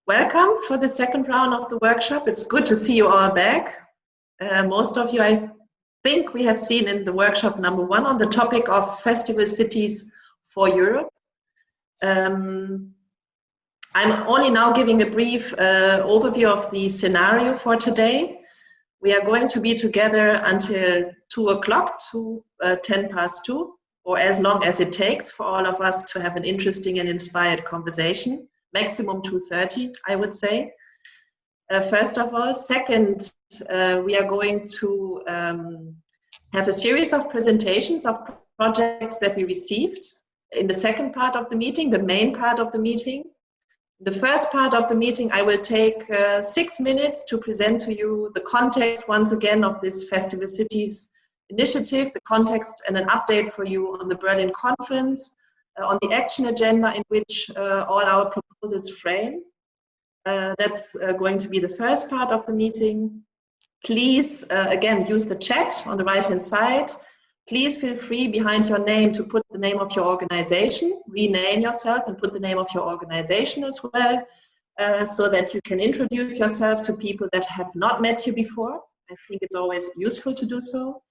Welcome for the second round of the workshop. It's good to see you all back. Most of you, I think, we have seen in the workshop number 1 on the topic of festival cities for Europe. I'm only now giving a brief overview of the scenario for today. We are going to be together until 2 o'clock to 10 past 2, or as long as it takes for all of us to have an interesting and inspired conversation. Maximum 2:30, I would say. First of all. Second, we are going to have a series of presentations of projects that we received in the second part of the meeting, the main part of the meeting. The first part of the meeting, I will take 6 minutes to present to you the context once again of this Festival Cities initiative, the context and an update for you on the Berlin conference, on the action agenda in which all our proposals frame. That's going to be the first part of the meeting. Please, again, use the chat on the right-hand side. Please feel free behind your name to put the name of your organization, rename yourself and put the name of your organization as well, so that you can introduce yourself to people that have not met you before. I think it's always useful to do so.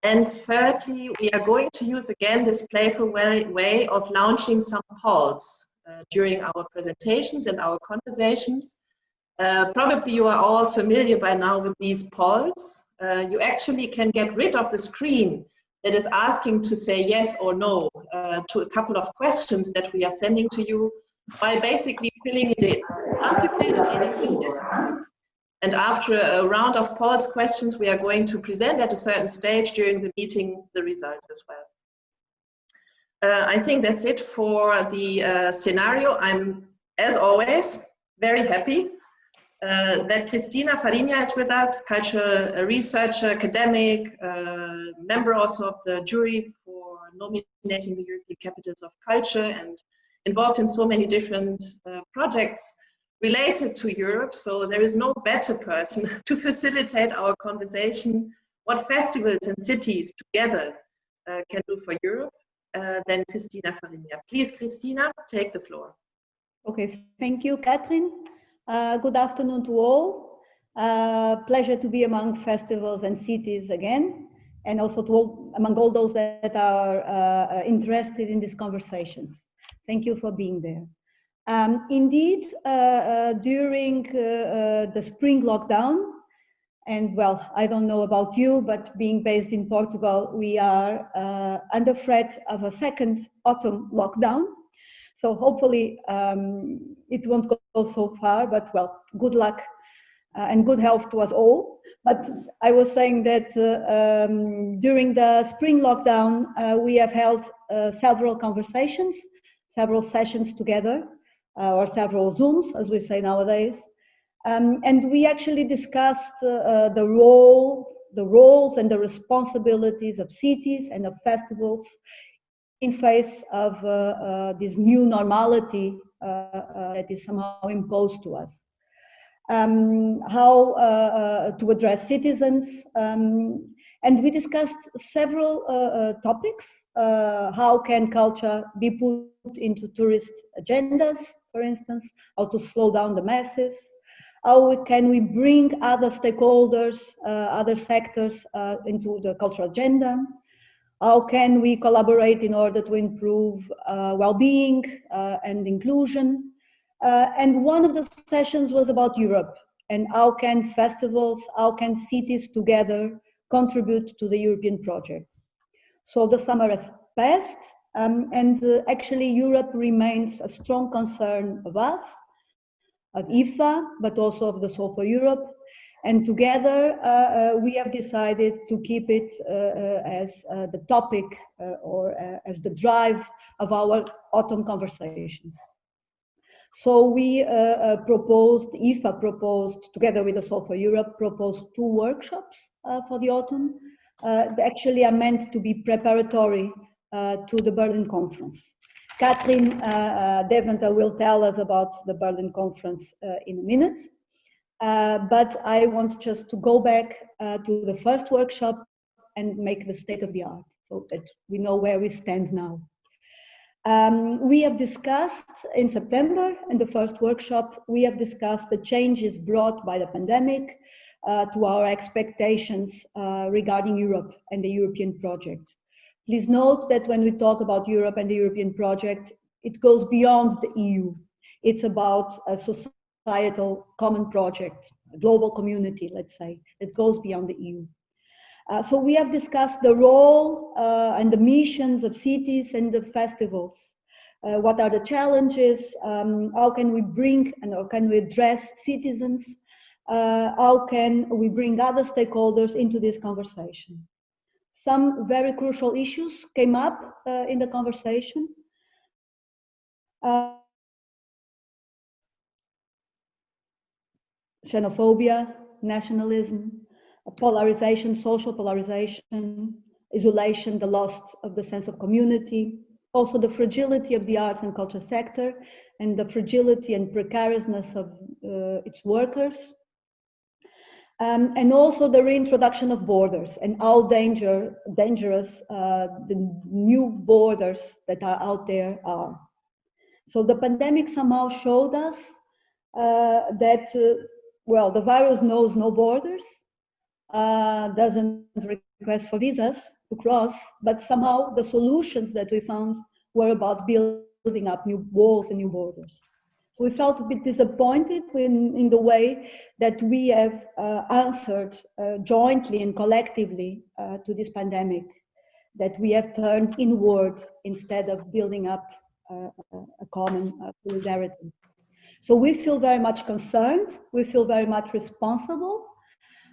And thirdly, we are going to use again this playful way of launching some polls during our presentations and our conversations. Probably you are all familiar by now with these polls. You actually can get rid of the screen that is asking to say yes or no to a couple of questions that we are sending to you by basically filling it in. Once you fill it in, it will disappear. And after a round of polls questions, we are going to present at a certain stage during the meeting the results as well. I think that's it for the scenario. I'm, as always, very happy that Cristina Farinha is with us, cultural researcher, academic, member also of the jury for nominating the European Capitals of Culture and involved in so many different projects related to Europe. So there is no better person to facilitate our conversation, what festivals and cities together can do for Europe, than Cristina Farinha. Please, Cristina, take the floor. Okay, thank you, Catherine. Good afternoon to all. Pleasure to be among festivals and cities again, and also to all, among all those that are interested in these conversations. Thank you for being there. Indeed, during the spring lockdown, and well, I don't know about you, but being based in Portugal, we are under threat of a second autumn lockdown. So hopefully it won't go so far, but well, good luck and good health to us all. But I was saying that during the spring lockdown, we have held several conversations, several sessions together, or several Zooms, as we say nowadays. And we actually discussed the roles and the responsibilities of cities and of festivals in face of this new normality that is somehow imposed to us. How to address citizens, and we discussed several topics. How can culture be put into tourist agendas, for instance, how to slow down the masses, how can we bring other stakeholders, other sectors into the cultural agenda, how can we collaborate in order to improve well-being and inclusion. And one of the sessions was about Europe and how can festivals, how can cities together contribute to the European project. So the summer has passed, and actually Europe remains a strong concern of us, of IFA, but also of the Soul for Europe. And together we have decided to keep it as the topic or as the drive of our autumn conversations. So we IFA proposed, together with the Soul for Europe, proposed 2 workshops for the autumn. They actually are meant to be preparatory to the Berlin conference. Catherine Deventer will tell us about the Berlin conference in a minute. But I want just to go back to the first workshop and make the state of the art so that we know where we stand now. We have discussed in September, in the first workshop, we have discussed the changes brought by the pandemic to our expectations regarding Europe and the European project. Please note that when we talk about Europe and the European project, it goes beyond the EU. It's about a societal common project, a global community, let's say, that goes beyond the EU. So we have discussed the role and the missions of cities and the festivals. What are the challenges? How can we bring and how can we address citizens? How can we bring other stakeholders into this conversation? Some very crucial issues came up in the conversation. Xenophobia, nationalism, polarization, social polarization, isolation, the loss of the sense of community, also the fragility of the arts and culture sector, and the fragility and precariousness of its workers, and also the reintroduction of borders and how dangerous the new borders that are out there are. So the pandemic somehow showed us that, well, the virus knows no borders, doesn't request for visas to cross, but somehow the solutions that we found were about building up new walls and new borders. So we felt a bit disappointed in the way that we have answered jointly and collectively to this pandemic, that we have turned inward instead of building up a common solidarity. So we feel very much concerned, we feel very much responsible,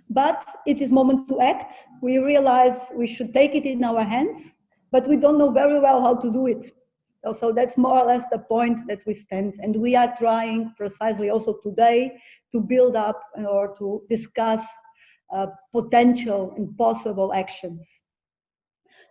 but it is moment to act. We realize we should take it in our hands, but we don't know very well how to do it. So that's more or less the point that we stand. And we are trying precisely also today to build up or to discuss potential and possible actions.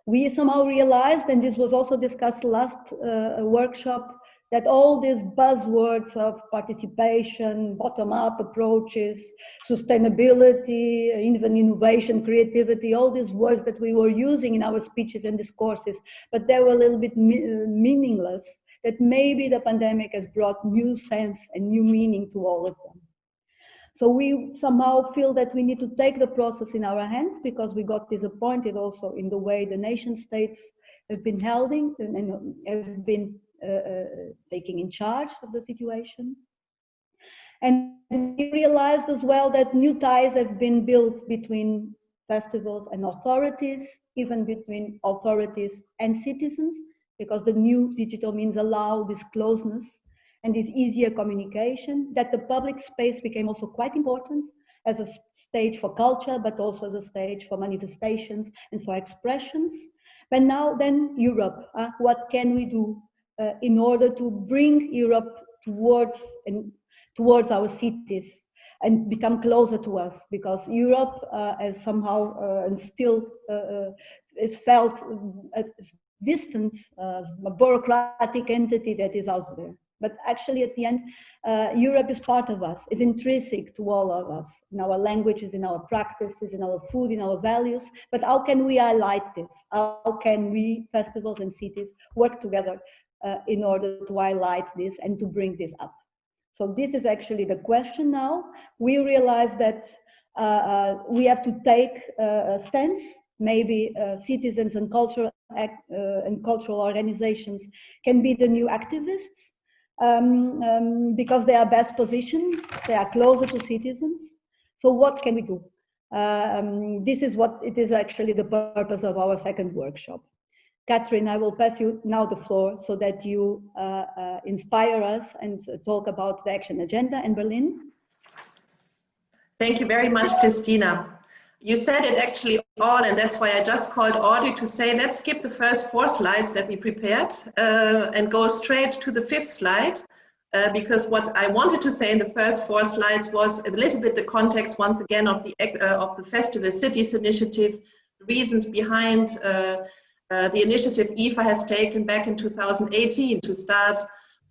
We somehow realized, and this was also discussed last workshop, that all these buzzwords of participation, bottom-up approaches, sustainability, even innovation, creativity, all these words that we were using in our speeches and discourses, but they were a little bit meaningless, that maybe the pandemic has brought new sense and new meaning to all of them. So we somehow feel that we need to take the process in our hands, because we got disappointed also in the way the nation states have been holding and have been taking in charge of the situation. And we realized as well that new ties have been built between festivals and authorities, even between authorities and citizens, because the new digital means allow this closeness and this easier communication, that the public space became also quite important as a stage for culture, but also as a stage for manifestations and for expressions. But now then Europe, what can we do in order to bring Europe towards our cities and become closer to us? Because Europe has somehow and still is felt distant, a bureaucratic entity that is out there. But actually at the end, Europe is part of us, is intrinsic to all of us, in our languages, in our practices, in our food, in our values. But how can we highlight this? How can we, festivals and cities, work together in order to highlight this and to bring this up? So this is actually the question now. We realize that we have to take a stance. Maybe citizens and cultural organizations can be the new activists, because they are best positioned, they are closer to citizens. So what can we do? This is what it is actually the purpose of our second workshop. Catherine, I will pass you now the floor so that you inspire us and talk about the action agenda in Berlin. Thank you very much, Christina. You said it actually all, and that's why I just called Audrey to say, let's skip the first 4 slides that we prepared and go straight to the 5th slide, because what I wanted to say in the first 4 slides was a little bit the context, once again, of the Festival Cities initiative, reasons behind the initiative IFA has taken back in 2018 to start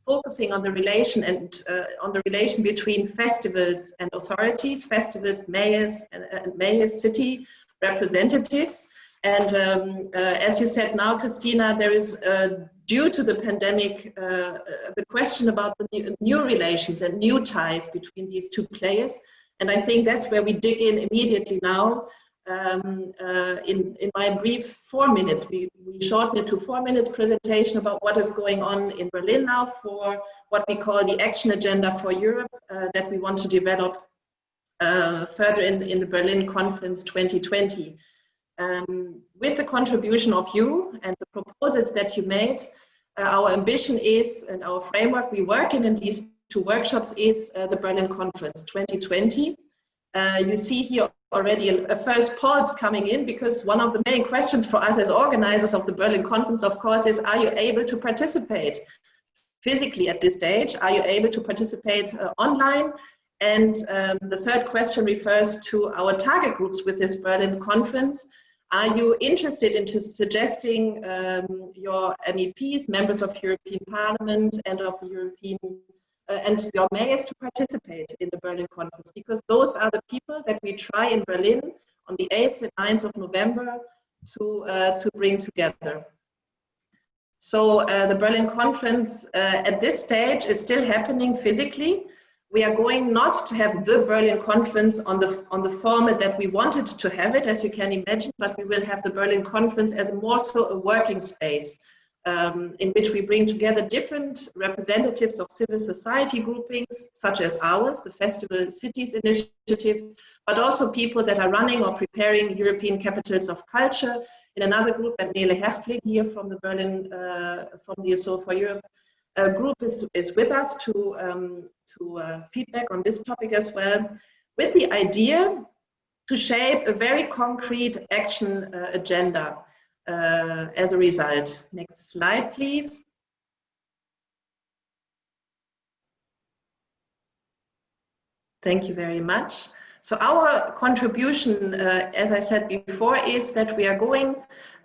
focusing on the relation and on the relation between festivals and authorities, festivals, mayors, and mayors, city representatives, And as you said now, Christina, there is, due to the pandemic, the question about the new relations and new ties between these two players. And I think that's where we dig in immediately now. In my brief 4 minutes, we shorten it to 4 minutes presentation about what is going on in Berlin now for what we call the action agenda for Europe that we want to develop further in the Berlin Conference 2020. With the contribution of you and the proposals that you made, our ambition is, and our framework we work in these two workshops is the Berlin Conference 2020. You see here already a first pulse coming in, because one of the main questions for us as organizers of the Berlin Conference, of course, is: are you able to participate physically at this stage? Are you able to participate online? And the third question refers to our target groups with this Berlin Conference. Are you interested in suggesting your MEPs, members of European Parliament and of the European and your mayors to participate in the Berlin Conference? Because those are the people that we try in Berlin on the 8th and 9th of November to bring together. So the Berlin Conference at this stage is still happening physically. We are going not to have the Berlin Conference on the format that we wanted to have it, as you can imagine, but we will have the Berlin Conference as more so a working space in which we bring together different representatives of civil society groupings, such as ours, the Festival Cities Initiative, but also people that are running or preparing European Capitals of Culture. In another group, and Nele Heftling here from the Berlin, from the USO for Europe group is with us to feedback on this topic as well, with the idea to shape a very concrete action agenda as a result. Next slide, please. Thank you very much. So our contribution, as I said before, is that we are going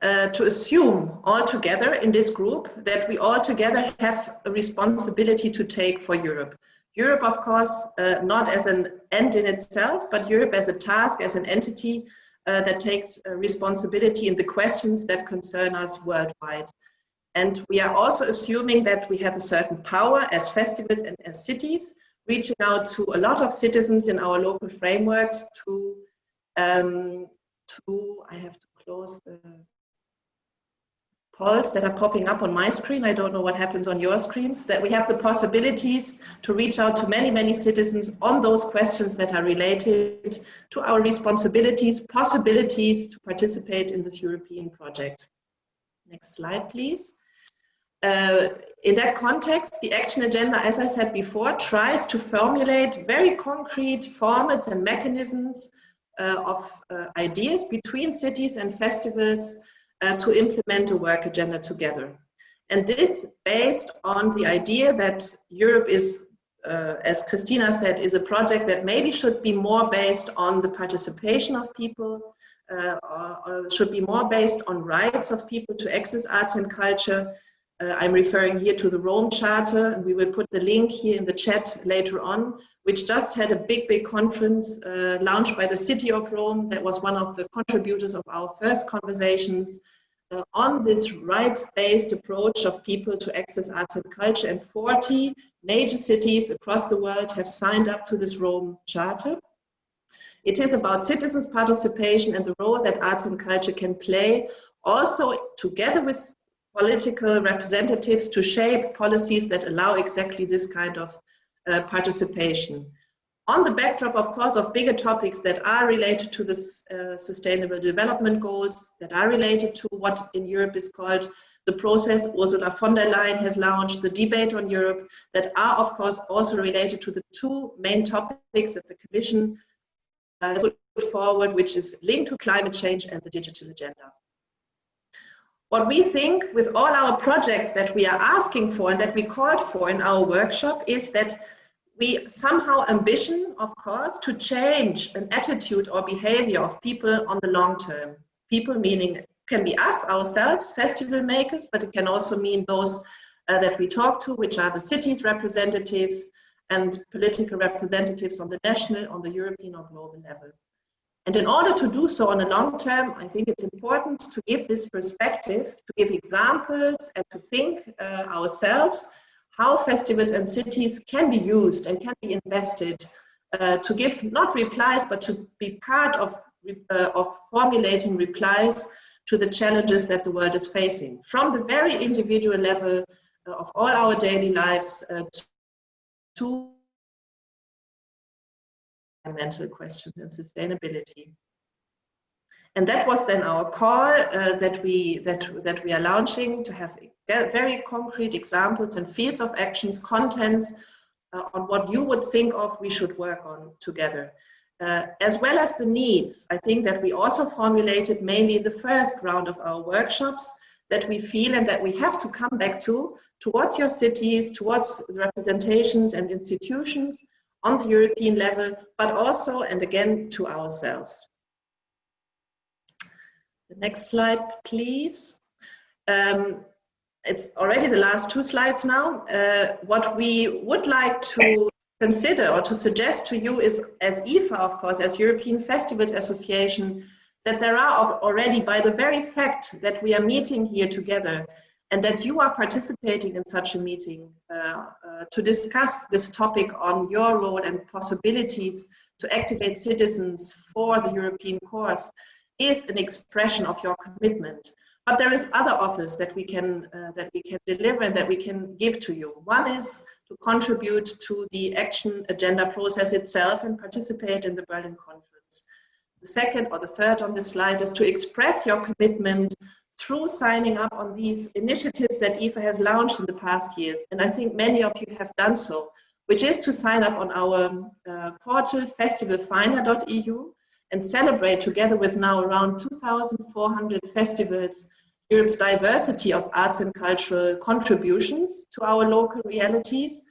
to assume all together in this group that we all together have a responsibility to take for Europe. Europe, of course, not as an end in itself, but Europe as a task, as an entity that takes responsibility in the questions that concern us worldwide. And we are also assuming that we have a certain power as festivals and as cities, reaching out to a lot of citizens in our local frameworks to I have to close the polls that are popping up on my screen. I don't know what happens on your screens, that we have the possibilities to reach out to many, many citizens on those questions that are related to our responsibilities, possibilities to participate in this European project. Next slide, please. In that context, the action agenda, as I said before, tries to formulate very concrete formats and mechanisms of ideas between cities and festivals to implement a work agenda together. And this based on the idea that Europe is, as Christina said, is a project that maybe should be more based on the participation of people, or should be more based on rights of people to access arts and culture. I'm referring here to the Rome Charter, and we will put the link here in the chat later on, which just had a big conference launched by the City of Rome. That was one of the contributors of our first conversations on this rights-based approach of people to access arts and culture. And 40 major cities across the world have signed up to this Rome Charter. It is about citizens' participation and the role that arts and culture can play, also together with political representatives, to shape policies that allow exactly this kind of participation. On the backdrop, of course, of bigger topics that are related to the Sustainable Development Goals, that are related to what in Europe is called the process Ursula von der Leyen has launched, the debate on Europe, that are, of course, also related to the two main topics that the Commission put forward, which is linked to climate change and the digital agenda. What we think with all our projects that we are asking for and that we called for in our workshop is that we somehow ambition, of course, to change an attitude or behavior of people on the long term. People meaning can be us ourselves, festival makers, but it can also mean those that we talk to, which are the cities representatives and political representatives on the national, on the European or global level. And in order to do so on a long term, I think it's important to give this perspective, to give examples, and to think ourselves how festivals and cities can be used and can be invested to give not replies, but to be part of formulating replies to the challenges that the world is facing, from the very individual level of all our daily lives to environmental questions and sustainability. And that was then our call that we are launching, to have very concrete examples and fields of actions, contents on what you would think of we should work on together. As well as the needs, I think that we also formulated mainly in the first round of our workshops that we feel and that we have to come back to towards your cities, towards the representations and institutions on the European level, but also, and again, to ourselves. The next slide, please. It's already the last two slides now. What we would like to consider or to suggest to you is, as IFA, of course, as European Festivals Association, that there are already, by the very fact that we are meeting here together and that you are participating in such a meeting to discuss this topic on your role and possibilities to activate citizens for the European cause, is an expression of your commitment. But there is other offers that we can deliver and that we can give to you. One is to contribute to the action agenda process itself and participate in the Berlin conference. The second or the third on this slide is to express your commitment through signing up on these initiatives that IFA has launched in the past years. And I think many of you have done so, which is to sign up on our portal festivalfinder.eu and celebrate together with now around 2,400 festivals Europe's diversity of arts and cultural contributions to our local realities,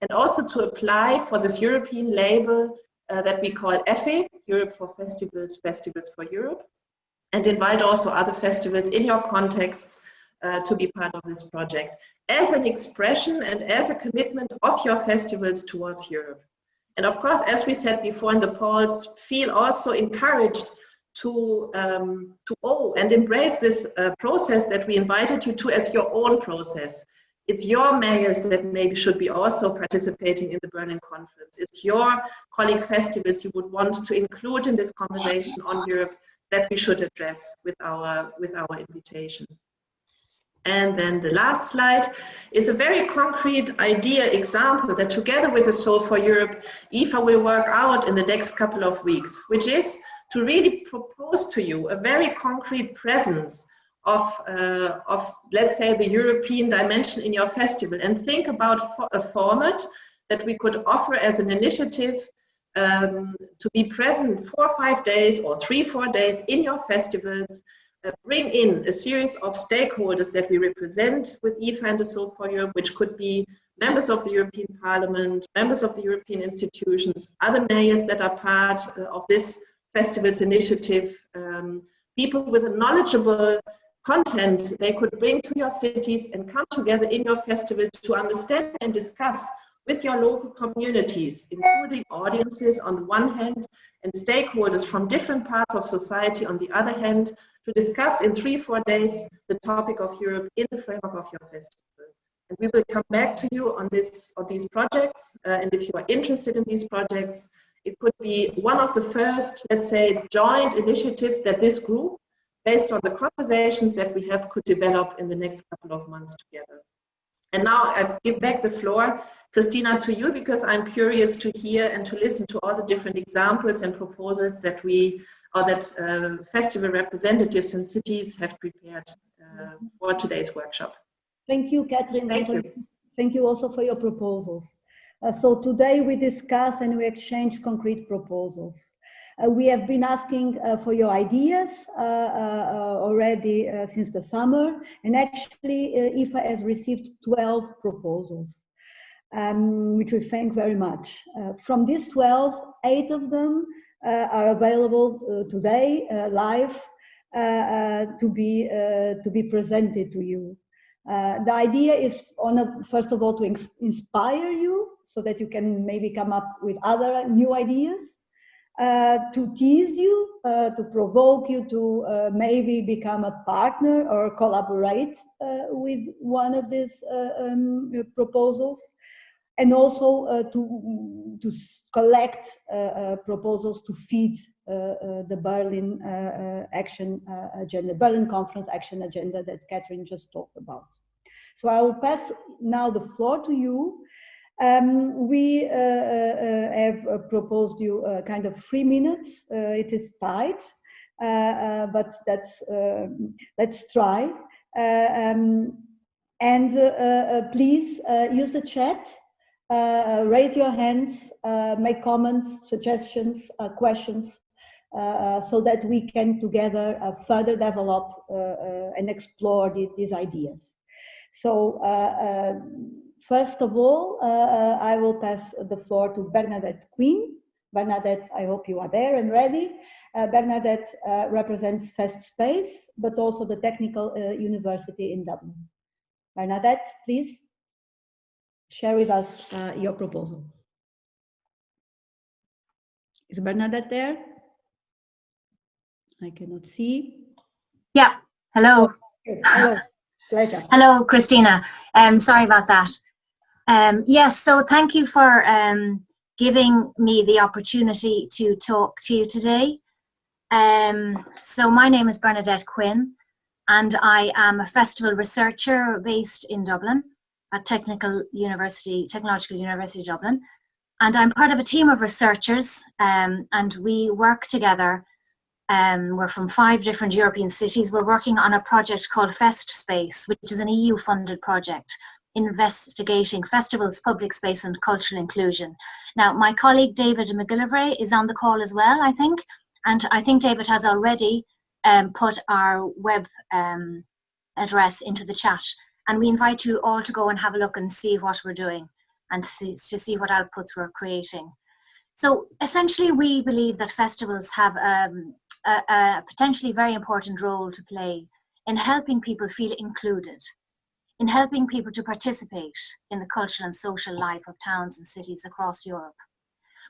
and also to apply for this European label that we call EFE, Europe for Festivals, Festivals for Europe, and invite also other festivals in your contexts to be part of this project as an expression and as a commitment of your festivals towards Europe. And of course, as we said before in the polls, feel also encouraged to owe and embrace this process that we invited you to as your own process. It's your mayors that maybe should be also participating in the Berlin conference. It's your colleague festivals you would want to include in this conversation on Europe that we should address with our invitation. And then the last slide is a very concrete idea example that together with the Soul for Europe, IFA will work out in the next couple of weeks, which is to really propose to you a very concrete presence of let's say, the European dimension in your festival, and think about a format that we could offer as an initiative to be present 4 or 5 days or 3-4 days in your festivals. Bring in a series of stakeholders that we represent with IFA and the Soul for Europe, which could be members of the European Parliament, members of the European institutions, other mayors that are part of this festival's initiative, people with a knowledgeable content they could bring to your cities and come together in your festival to understand and discuss with your local communities, including audiences on the one hand and stakeholders from different parts of society on the other hand, to discuss in 3-4 days the topic of Europe in the framework of your festival. And we will come back to you on these projects, and if you are interested in these projects, it could be one of the first, let's say, joint initiatives that this group, based on the conversations that we have, could develop in the next couple of months together. And now I give back the floor, Christina, to you, because I'm curious to hear and to listen to all the different examples and proposals that festival representatives and cities have prepared for today's workshop. Thank you, Catherine. Thank you. Thank you also for your proposals. So today we discuss and we exchange concrete proposals. We have been asking for your ideas already since the summer, and actually IFA has received 12 proposals, which we thank very much. From these 12, 8 of them are available today live to be presented to you. The idea is, first of all, to inspire you so that you can maybe come up with other new ideas. to tease you, to provoke you to maybe become a partner or collaborate with one of these proposals, and also to collect proposals to feed the Berlin action agenda, Berlin Conference action agenda that Catherine just talked about. So I will pass now the floor to you. We have proposed you kind of 3 minutes. It is tight, but let's try. Please use the chat, raise your hands, make comments, suggestions, questions, so that we can together further develop and explore these ideas. So first of all, I will pass the floor to Bernadette Quinn. Bernadette, I hope you are there and ready. Bernadette represents FEST Space, but also the Technical University in Dublin. Bernadette, please share with us your proposal. Is Bernadette there? I cannot see. Yeah, hello. Hello, pleasure. Hello, Christina. Sorry about that. Yes, so thank you for giving me the opportunity to talk to you today. So my name is Bernadette Quinn, and I am a festival researcher based in Dublin at Technological University Dublin. And I'm part of a team of researchers, and we work together. We're from 5 different European cities. We're working on a project called FEST Space, which is an EU-funded project investigating festivals, public space and cultural inclusion. Now, my colleague David McGillivray is on the call as well, I think. And I think David has already put our web address into the chat. And we invite you all to go and have a look and see what we're doing and to see what outputs we're creating. So essentially, we believe that festivals have a potentially very important role to play in helping people feel included, in helping people to participate in the cultural and social life of towns and cities across Europe.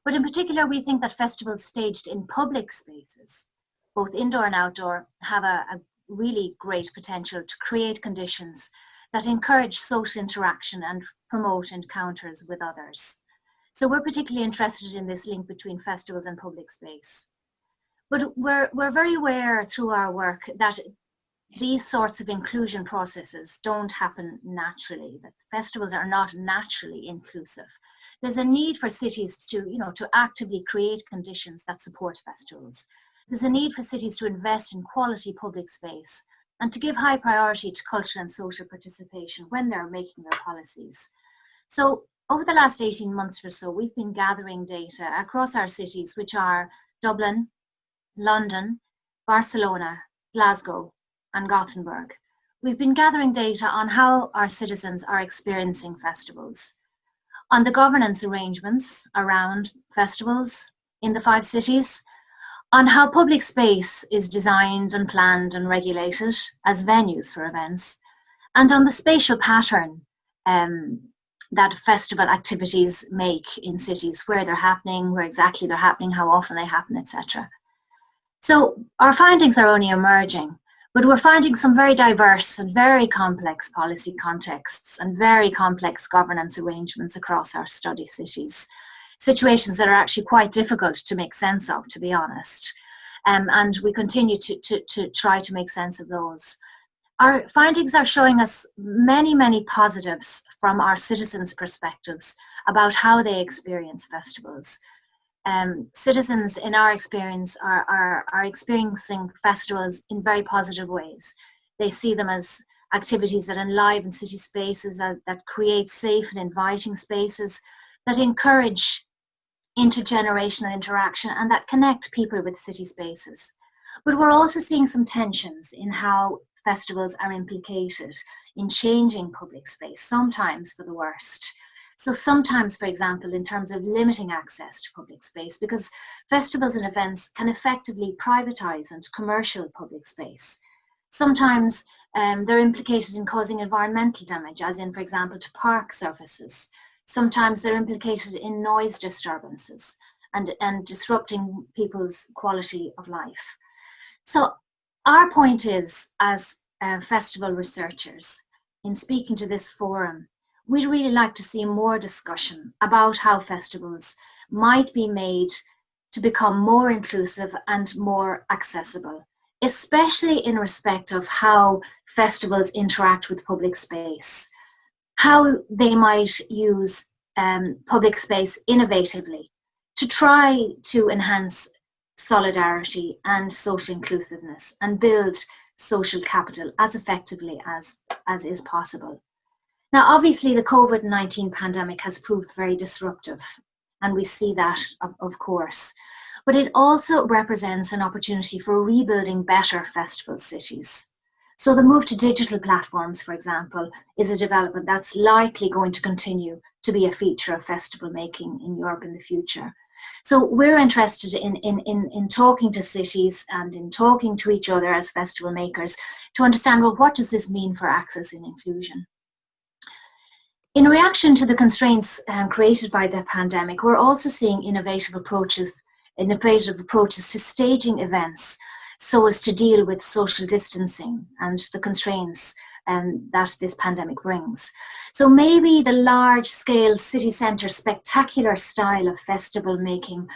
But in particular, we think that festivals staged in public spaces, both indoor and outdoor, have a really great potential to create conditions that encourage social interaction and promote encounters with others. So we're particularly interested in this link between festivals and public space. But we're very aware through our work that these sorts of inclusion processes don't happen naturally, that festivals are not naturally inclusive. There's a need for cities to actively create conditions that support festivals. There's a need for cities to invest in quality public space and to give high priority to cultural and social participation when they're making their policies. So over the last 18 months or so, we've been gathering data across our cities, which are Dublin, London, Barcelona, Glasgow, and Gothenburg. We've been gathering data on how our citizens are experiencing festivals, on the governance arrangements around festivals in the 5 cities, on how public space is designed and planned and regulated as venues for events, and on the spatial pattern that festival activities make in cities, where they're happening, where exactly they're happening, how often they happen, etc. So our findings are only emerging, but we're finding some very diverse and very complex policy contexts and very complex governance arrangements across our study cities. Situations that are actually quite difficult to make sense of, to be honest. And we continue to try to make sense of those. Our findings are showing us many, many positives from our citizens' perspectives about how they experience festivals. Citizens, in our experience, are experiencing festivals in very positive ways. They see them as activities that enliven city spaces, that create safe and inviting spaces, that encourage intergenerational interaction, and that connect people with city spaces. But we're also seeing some tensions in how festivals are implicated in changing public space, sometimes for the worst. So sometimes, for example, in terms of limiting access to public space, because festivals and events can effectively privatize and commercial public space. Sometimes they're implicated in causing environmental damage, as in, for example, to park surfaces. Sometimes they're implicated in noise disturbances. and disrupting people's quality of life. So our point is, as festival researchers, in speaking to this forum, we'd really like to see more discussion about how festivals might be made to become more inclusive and more accessible, especially in respect of how festivals interact with public space, how they might use public space innovatively to try to enhance solidarity and social inclusiveness and build social capital as effectively as is possible. Now, obviously, the COVID-19 pandemic has proved very disruptive, and we see that, of course, but it also represents an opportunity for rebuilding better festival cities. So the move to digital platforms, for example, is a development that's likely going to continue to be a feature of festival making in Europe in the future. So we're interested in talking to cities and in talking to each other as festival makers to understand, well, what does this mean for access and inclusion? In reaction to the constraints created by the pandemic, we're also seeing innovative approaches to staging events so as to deal with social distancing and the constraints that this pandemic brings. So maybe the large-scale city centre spectacular style of festival making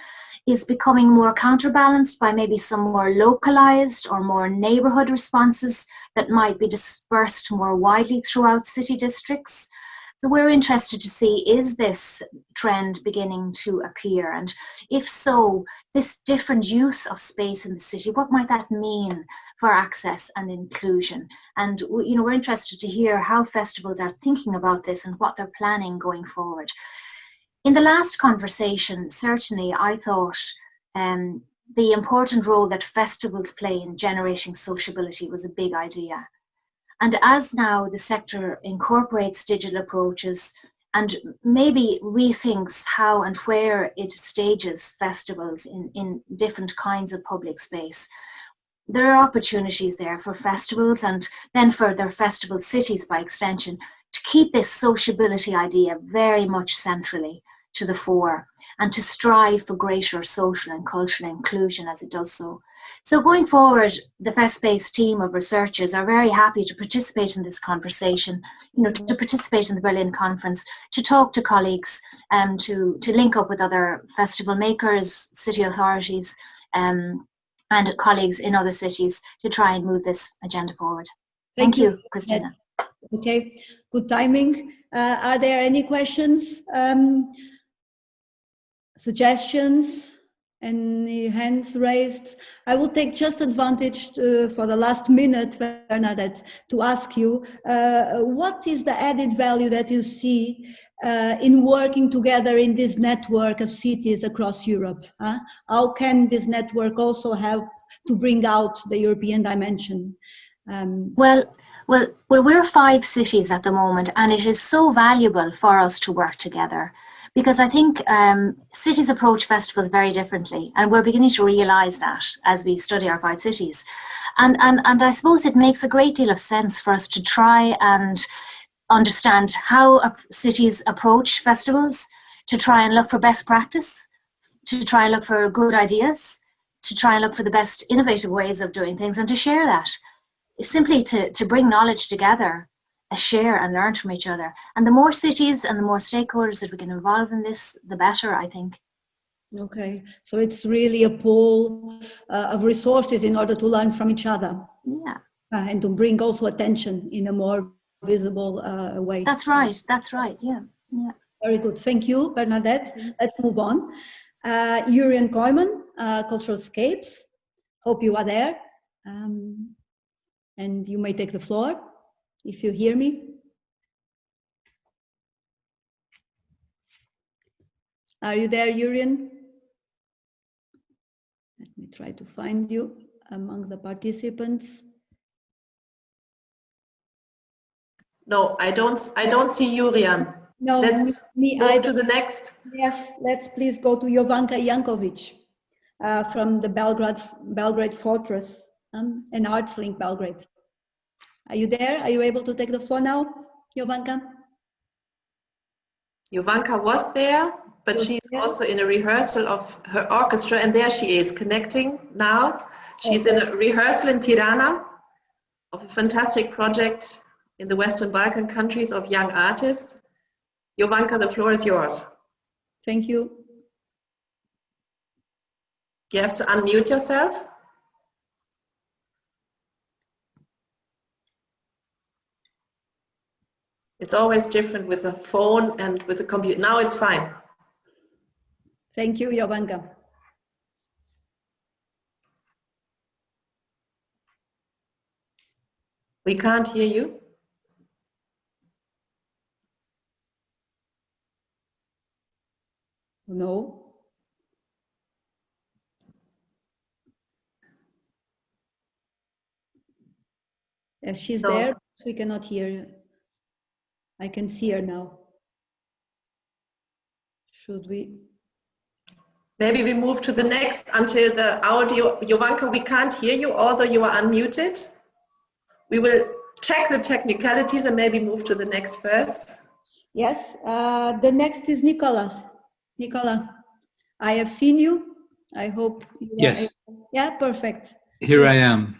is becoming more counterbalanced by maybe some more localised or more neighbourhood responses that might be dispersed more widely throughout city districts. So we're interested to see, is this trend beginning to appear? And if so, this different use of space in the city, what might that mean for access and inclusion? And we're interested to hear how festivals are thinking about this and what they're planning going forward. In the last conversation, certainly I thought the important role that festivals play in generating sociability was a big idea. And as now the sector incorporates digital approaches and maybe rethinks how and where it stages festivals in different kinds of public space, there are opportunities there for festivals and then for their festival cities by extension to keep this sociability idea very much centrally to the fore and to strive for greater social and cultural inclusion as it does so. So going forward, the FestSpace team of researchers are very happy to participate in this conversation, to participate in the Berlin conference, to talk to colleagues, to link up with other festival makers, city authorities, and colleagues in other cities to try and move this agenda forward. Thank you, Christina. Okay, good timing. Are there any questions, suggestions? Any hands raised? I will take just advantage for the last minute, Bernadette, to ask you, what is the added value that you see in working together in this network of cities across Europe? How can this network also help to bring out the European dimension? Well, we're 5 cities at the moment, and it is so valuable for us to work together. Because I think cities approach festivals very differently, and we're beginning to realise that as we study our 5 cities. And I suppose it makes a great deal of sense for us to try and understand how cities approach festivals, to try and look for best practice, to try and look for good ideas, to try and look for the best innovative ways of doing things, and to share that. Simply to bring knowledge together, share and learn from each other. And the more cities and the more stakeholders that we can involve in this, the better, I think. Okay, so it's really a pool of resources in order to learn from each other. Yeah. And to bring also attention in a more visible way. That's right, yeah. Very good, thank you, Bernadette. Let's move on. Jurjen Koyman, Cultural Scapes. Hope you are there. And you may take the floor. If you hear me. Are you there, Jurjen? Let me try to find you among the participants. No, I don't see Jurjen. No, let's move to the next. Yes, let's please go to Jovanka Jankovic from the Belgrade Fortress and ArtsLink Belgrade. Are you there? Are you able to take the floor now, Jovanka? Jovanka was there, but she's also in a rehearsal of her orchestra, and there she is connecting now. She's in a rehearsal in Tirana of a fantastic project in the Western Balkan countries of young artists. Jovanka, the floor is yours. Thank you. You have to unmute yourself. It's always different with a phone and with a computer. Now it's fine. Thank you, Jovanka. We can't hear you. No. Yes, she's there. We cannot hear you. I can see her now. Should we? Maybe we move to the next until the audio. Jovanka, we can't hear you, although you are unmuted. We will check the technicalities and maybe move to the next first. Yes, the next is Nicolas. Nicola, I have seen you. I hope you yes. are able. Yeah, perfect. Here yes. I am.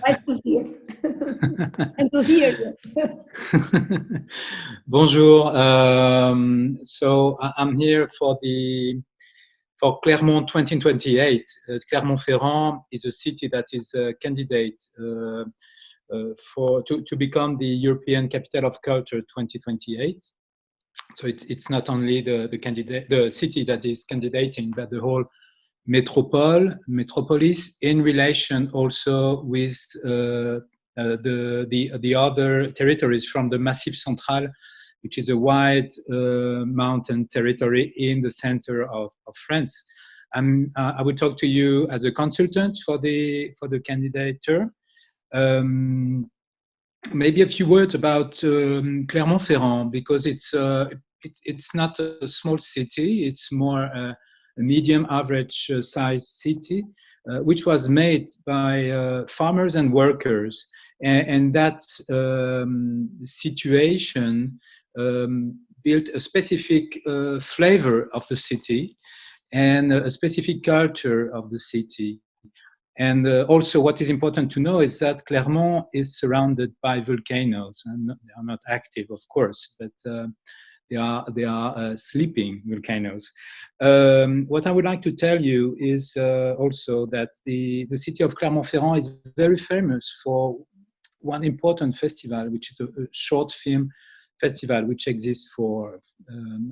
Nice to see you and to hear you. Bonjour. So I'm here for Clermont 2028. Clermont-Ferrand is a city that is a candidate to become the European Capital of Culture 2028. So it's not only the city that is candidating, but the whole metropolis, in relation also with the other territories from the Massif Central, which is a wide mountain territory in the center of France. I will talk to you as a consultant for the candidature. Maybe a few words about Clermont-Ferrand, because it's not a small city, it's more a medium average size city, which was made by farmers and workers. And that situation built a specific flavor of the city and a specific culture of the city. And also what is important to know is that Clermont is surrounded by volcanoes, and they are not active, of course, but they are sleeping volcanoes. What I would like to tell you is also that the city of Clermont-Ferrand is very famous for one important festival, which is a short film festival, which exists for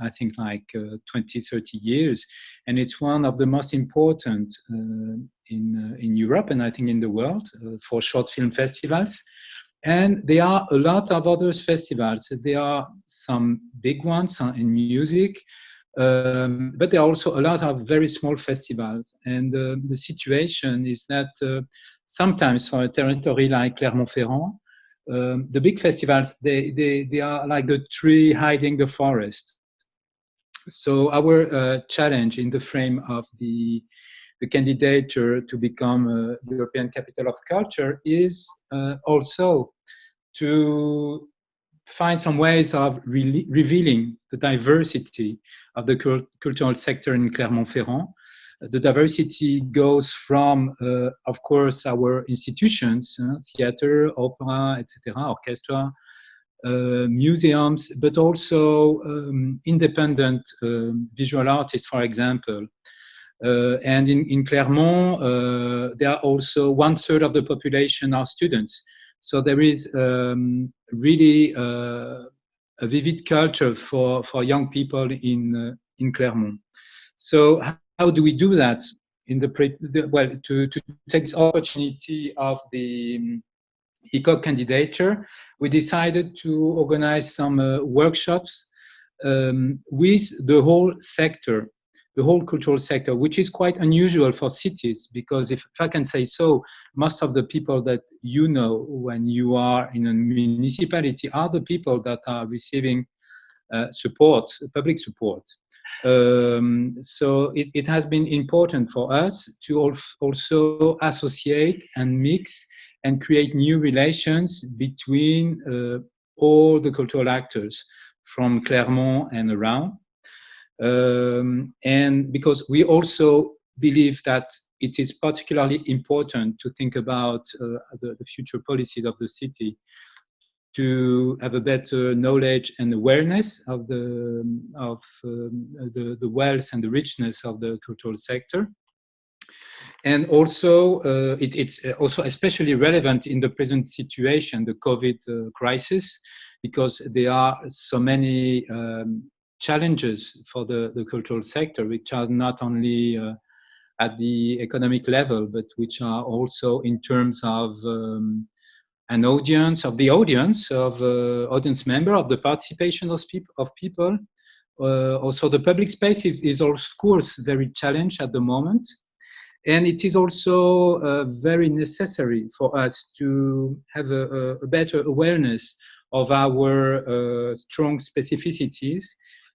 I think like 20, 30 years, and it's one of the most important in Europe and I think in the world for short film festivals. And there are a lot of other festivals. There are some big ones in music, but there are also a lot of very small festivals. And the situation is that sometimes for a territory like Clermont-Ferrand, the big festivals, they are like the tree hiding the forest. So our challenge in the frame of the candidature to become a European Capital of Culture is also to find some ways of revealing the diversity of the cultural sector in Clermont-Ferrand. The diversity goes from, of course, our institutions, theater, opera, etc., orchestra, museums, but also independent visual artists, for example. And in Clermont, there are also 1/3 of the population are students. So there is really a vivid culture for young people in Clermont. So how do we do that? To take this opportunity of the ECOC candidature, we decided to organize some workshops with the whole sector, the whole cultural sector, which is quite unusual for cities, because if I can say so, most of the people that you know when you are in a municipality are the people that are receiving support, public support. So it has been important for us to also associate and mix and create new relations between all the cultural actors from Clermont and around. And because we also believe that it is particularly important to think about the future policies of the city, to have a better knowledge and awareness of the wealth and the richness of the cultural sector. And also, it's also especially relevant in the present situation, the COVID crisis, because there are so many challenges for the cultural sector, which are not only at the economic level, but which are also in terms of an audience, of audience member, of the participation of people. Also, the public space is of course very challenged at the moment. And it is also very necessary for us to have a better awareness of our strong specificities,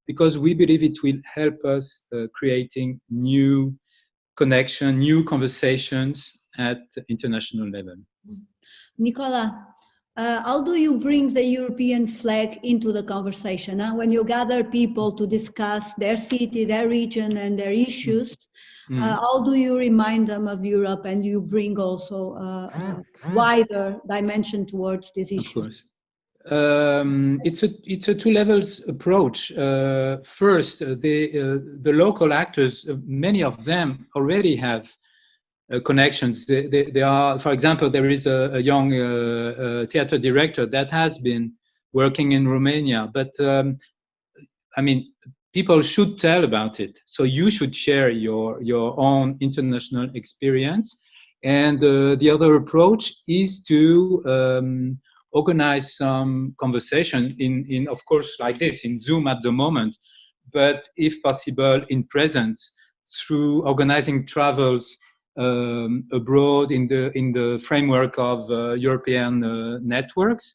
because we believe it will help us creating new connection, new conversations at international level. Nicola, how do you bring the European flag into the conversation? When you gather people to discuss their city, their region, and their issues, how do you remind them of Europe, and you bring also a wider dimension towards this issue? Of course. It's a two levels approach. First, the local actors, many of them already have connections. They are, for example, there is a young theater director that has been working in Romania, but I mean, people should tell about it. So you should share your own international experience. And the other approach is to organize some conversation in, of course, like this, in Zoom at the moment, but if possible, in presence, through organizing travels abroad in the framework of European networks,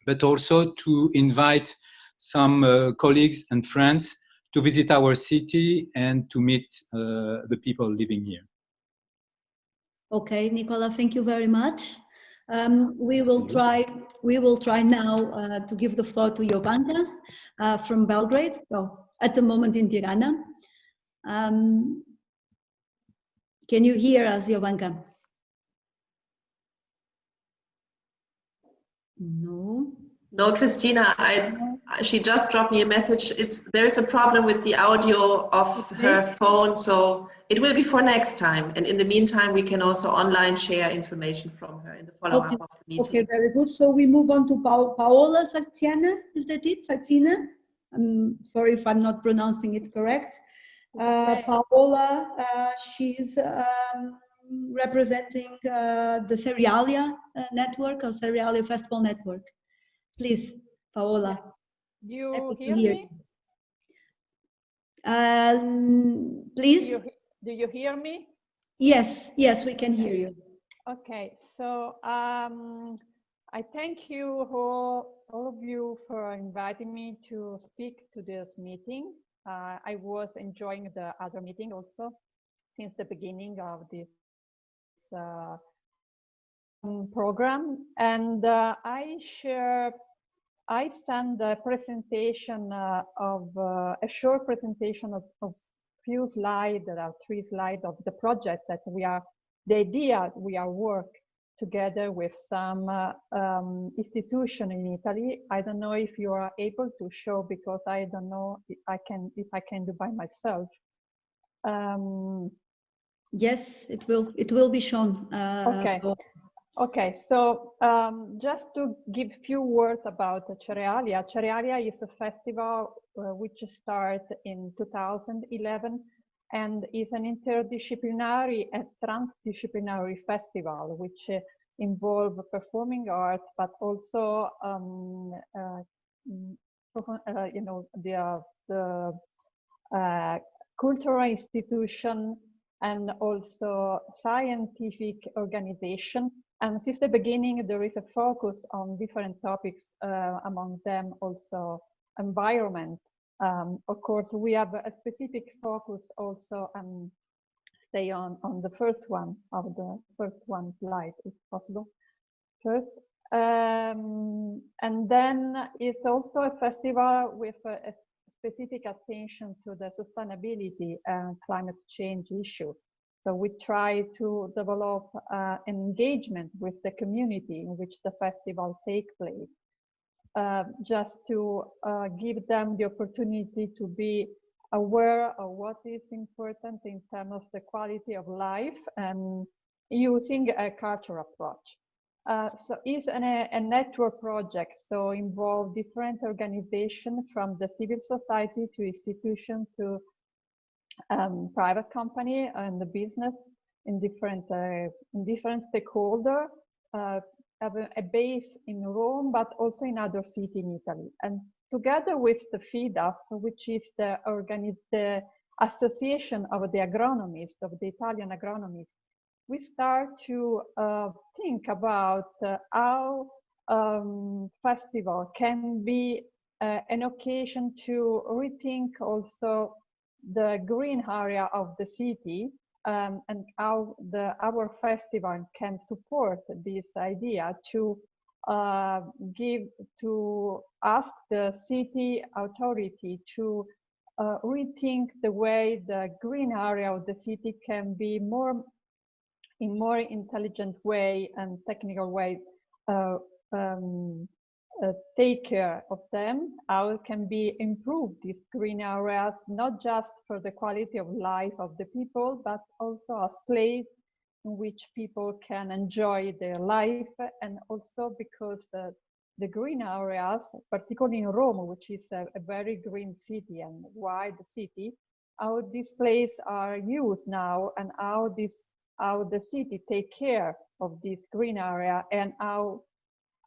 but also to invite some colleagues and friends to visit our city and to meet the people living here. Okay, Nicola, thank you very much. We will try now to give the floor to Jovanka from Belgrade. Well, at the moment in Tirana. Can you hear us, Jovanka? No. No, Christina, she just dropped me a message. There is a problem with the audio of her phone, so it will be for next time. And in the meantime, we can also online share information from her in the follow-up of the meeting. Okay, very good. So we move on to Paola Saziana. Is that it, Saziana? I'm sorry if I'm not pronouncing it correct. Paola, she's representing the Serialia network, or Serialia Festival Network. Please, Paola. Do you hear me? Please? Do you hear me? Yes, yes, we can hear you. Okay, so I thank you all of you for inviting me to speak to this meeting. I was enjoying the other meeting also since the beginning of this program, and I sent a presentation a short presentation of few slides, there are 3 slides of the project that the idea we are work together with some institution in Italy. I don't know if you are able to show, because I don't know if I can do by myself. Yes, it will be shown. Okay. Okay, so just to give few words about Cerealia. Cerealia is a festival which started in 2011 and is an interdisciplinary and transdisciplinary festival which involve performing arts, but also the cultural institution and also scientific organization. And since the beginning, there is a focus on different topics, among them also environment. Of course, we have a specific focus also, and stay on the first one slide, if possible. First. And then it's also a festival with a specific attention to the sustainability and climate change issue. So we try to develop an engagement with the community in which the festival takes place, just to give them the opportunity to be aware of what is important in terms of the quality of life and using a cultural approach. So it's a network project, so involve different organizations from the civil society to institutions to private company and the business in different stakeholders. Have a base in Rome, but also in other cities in Italy. And together with the FIDAF, which is the association of the agronomists, of the Italian agronomists, we start to think about how festival can be an occasion to rethink also the green area of the city, and how our festival can support this idea to ask the city authority to rethink the way the green area of the city can be more intelligent way and technical way take care of them, how it can be improved these green areas, not just for the quality of life of the people, but also as place in which people can enjoy their life, and also because the green areas, particularly in Rome, which is a very green city and wide city, how these places are used now, and how the city take care of this green area, and how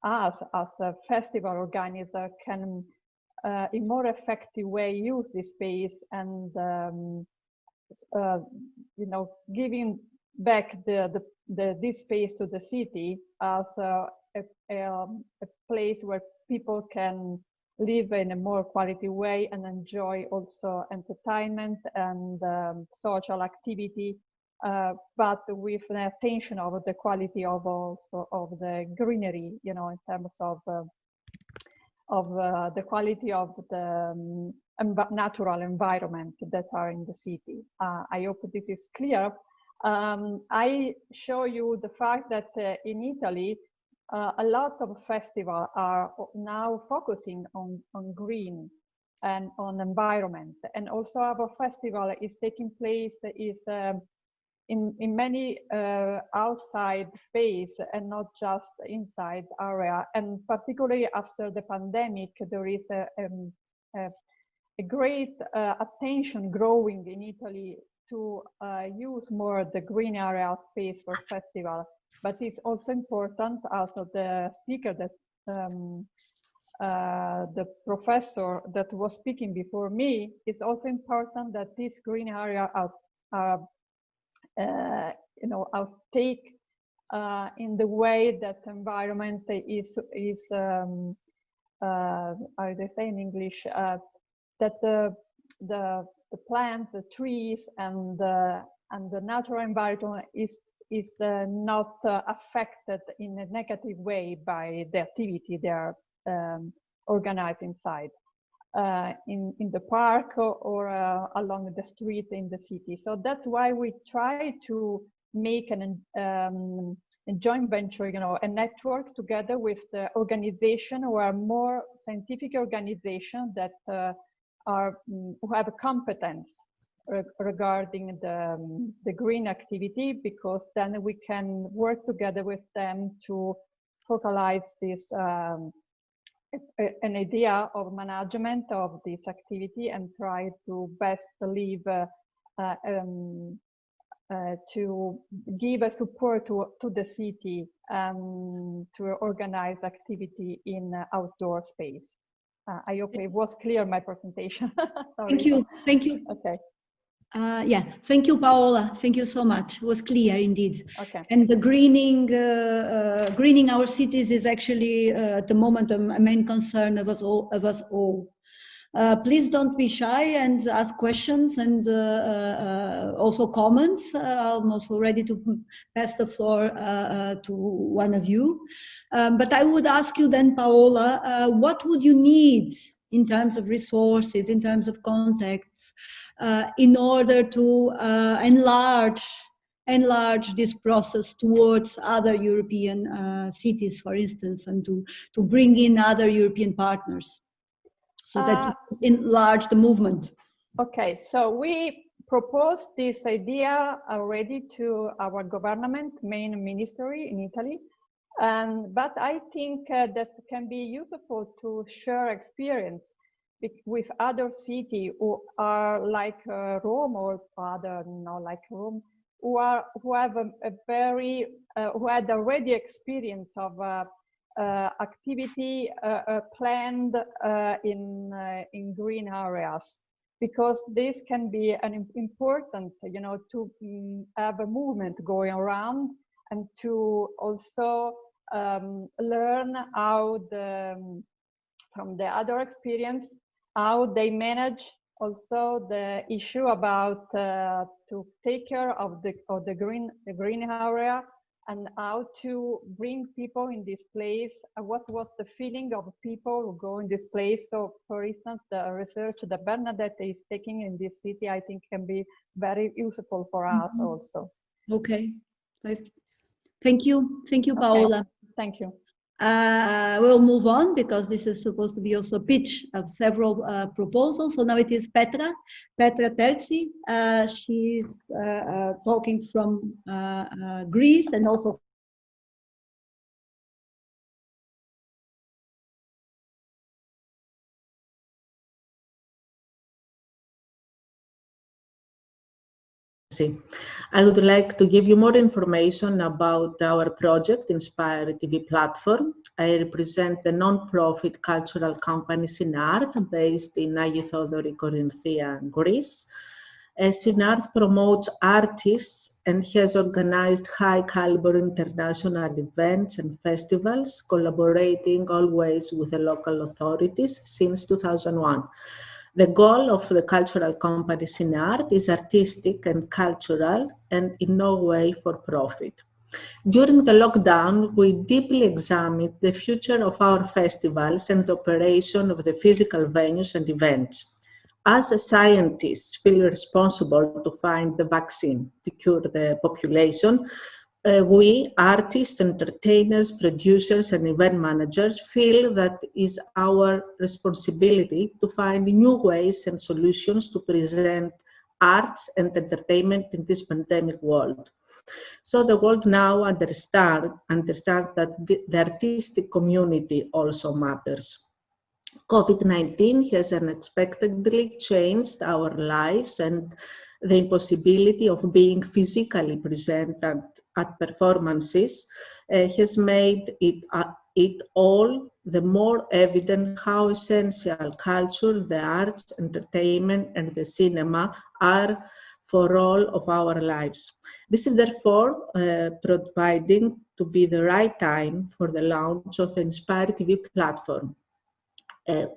us as a festival organizer can in more effective way use this space, and giving back this space to the city as a place where people can live in a more quality way and enjoy also entertainment and social activity, but with an attention of the quality of also of the greenery, in terms of the quality of the natural environment that are in the city. I hope this is clear. I show you the fact that in Italy, a lot of festivals are now focusing on green and on environment, and also our festival is taking place in many outside space and not just inside area. And particularly after the pandemic, there is a great attention growing in Italy to use more the green area space for festival. But it's also important, also the speaker that the professor that was speaking before me, it's also important that this green area are outtake in the way that environment is how they say in English, that the plants, the trees, and the natural environment is not affected in a negative way by the activity they are organized inside. In the park or along the street in the city. So that's why we try to make a joint venture, a network together with the organization who are more scientific organizations that who have a competence regarding the green activity, because then we can work together with them to focalize this an idea of management of this activity and try to best live to give a support to the city to organize activity in outdoor space. I hope it was clear, my presentation. Thank you. Okay. Yeah, thank you, Paola. Thank you so much. It was clear indeed. Okay. And the greening our cities is actually at the moment a main concern of us all. Please don't be shy and ask questions and also comments. I'm also ready to pass the floor to one of you. But I would ask you then, Paola, what would you need in terms of resources, in terms of contacts, in order to enlarge this process towards other European cities, for instance, and to bring in other European partners, so that enlarge the movement? Okay, so we proposed this idea already to our government, main ministry in Italy, but I think that can be useful to share experience with other cities who are like Rome or other, like Rome, who have who had already experience of activity planned in green areas, because this can be an important, to have a movement going around, and to also learn how from the other experience, how they manage also the issue about to take care of the green area, and how to bring people in this place. What was the feeling of people who go in this place? So, for instance, the research that Bernadette is taking in this city, I think, can be very useful for us also. Okay. Thank you, Paola. Okay. Thank you. We'll move on, because this is supposed to be also a pitch of several proposals. So now it is Petra Terzi. She's talking from Greece, and also I would like to give you more information about our project, Inspire TV Platform. I represent the non-profit cultural company Synart, based in Agioi Theodori, Corinthia, Greece. Synart promotes artists and has organized high-caliber international events and festivals, collaborating always with the local authorities since 2001. The goal of the cultural company Synart is artistic and cultural, and in no way for profit. During the lockdown, we deeply examined the future of our festivals and the operation of the physical venues and events. As scientists feel responsible to find the vaccine to cure the population, we, artists, entertainers, producers, and event managers, feel that it is our responsibility to find new ways and solutions to present arts and entertainment in this pandemic world. So the world now understands that the artistic community also matters. COVID-19 has unexpectedly changed our lives, and the impossibility of being physically present at performances has made it all the more evident how essential culture, the arts, entertainment, and the cinema are for all of our lives. This is therefore providing to be the right time for the launch of the Inspire TV platform.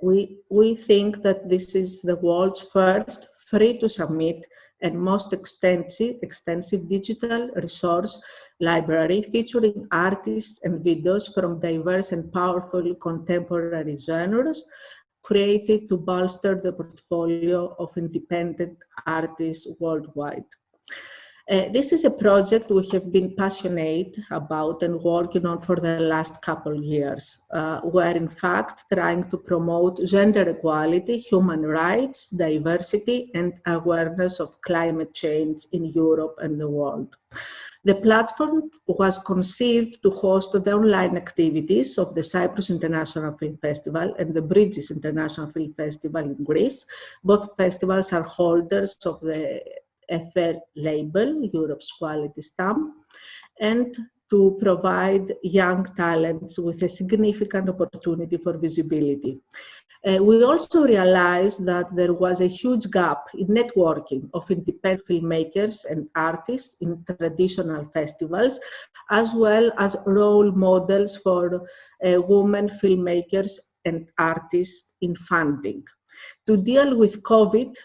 We think that this is the world's first free to submit and most extensive digital resource library, featuring artists and videos from diverse and powerful contemporary genres, created to bolster the portfolio of independent artists worldwide. This is a project we have been passionate about and working on for the last couple of years. We're in fact trying to promote gender equality, human rights, diversity, and awareness of climate change in Europe and the world. The platform was conceived to host the online activities of the Cyprus International Film Festival and the Bridges International Film Festival in Greece. Both festivals are holders of the FL label, Europe's quality stamp, and to provide young talents with a significant opportunity for visibility. We also realized that there was a huge gap in networking of independent filmmakers and artists in traditional festivals, as well as role models for women filmmakers and artists in funding. To deal with COVID,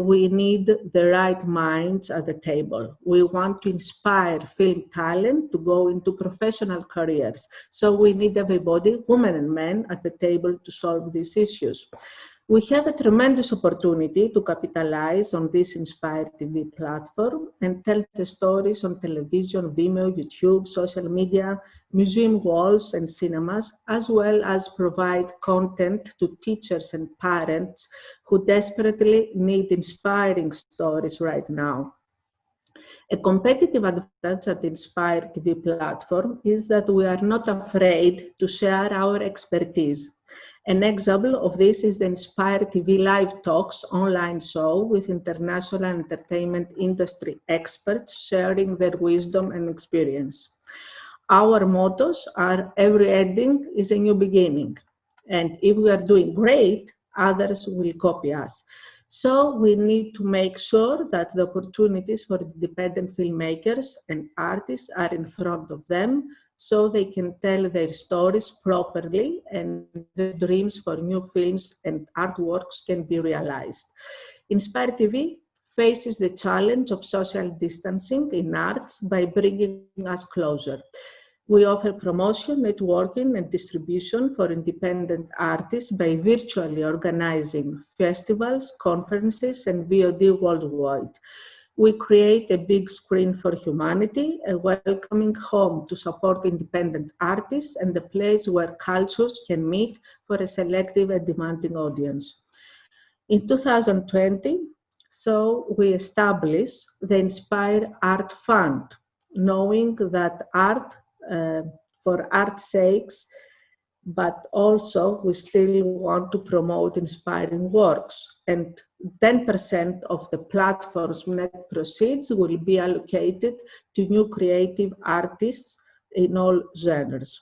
we need the right minds at the table. We want to inspire film talent to go into professional careers. So we need everybody, women and men, at the table to solve these issues. We have a tremendous opportunity to capitalize on this Inspire TV platform and tell the stories on television, Vimeo, YouTube, social media, museum walls and cinemas, as well as provide content to teachers and parents who desperately need inspiring stories right now. A competitive advantage at the Inspire TV platform is that we are not afraid to share our expertise. An example of this is the Inspire TV Live Talks online show with international entertainment industry experts sharing their wisdom and experience. Our mottos are every ending is a new beginning. And if we are doing great, others will copy us. So we need to make sure that the opportunities for independent filmmakers and artists are in front of them so they can tell their stories properly and the dreams for new films and artworks can be realized. Inspire TV faces the challenge of social distancing in arts by bringing us closer. We offer promotion, networking, and distribution for independent artists by virtually organizing festivals, conferences, and VOD worldwide. We create a big screen for humanity, a welcoming home to support independent artists, and a place where cultures can meet for a selective and demanding audience. In 2020, we established the Inspire Art Fund, knowing that art for art's sakes, but also we still want to promote inspiring works. And 10% of the platform's net proceeds will be allocated to new creative artists in all genres.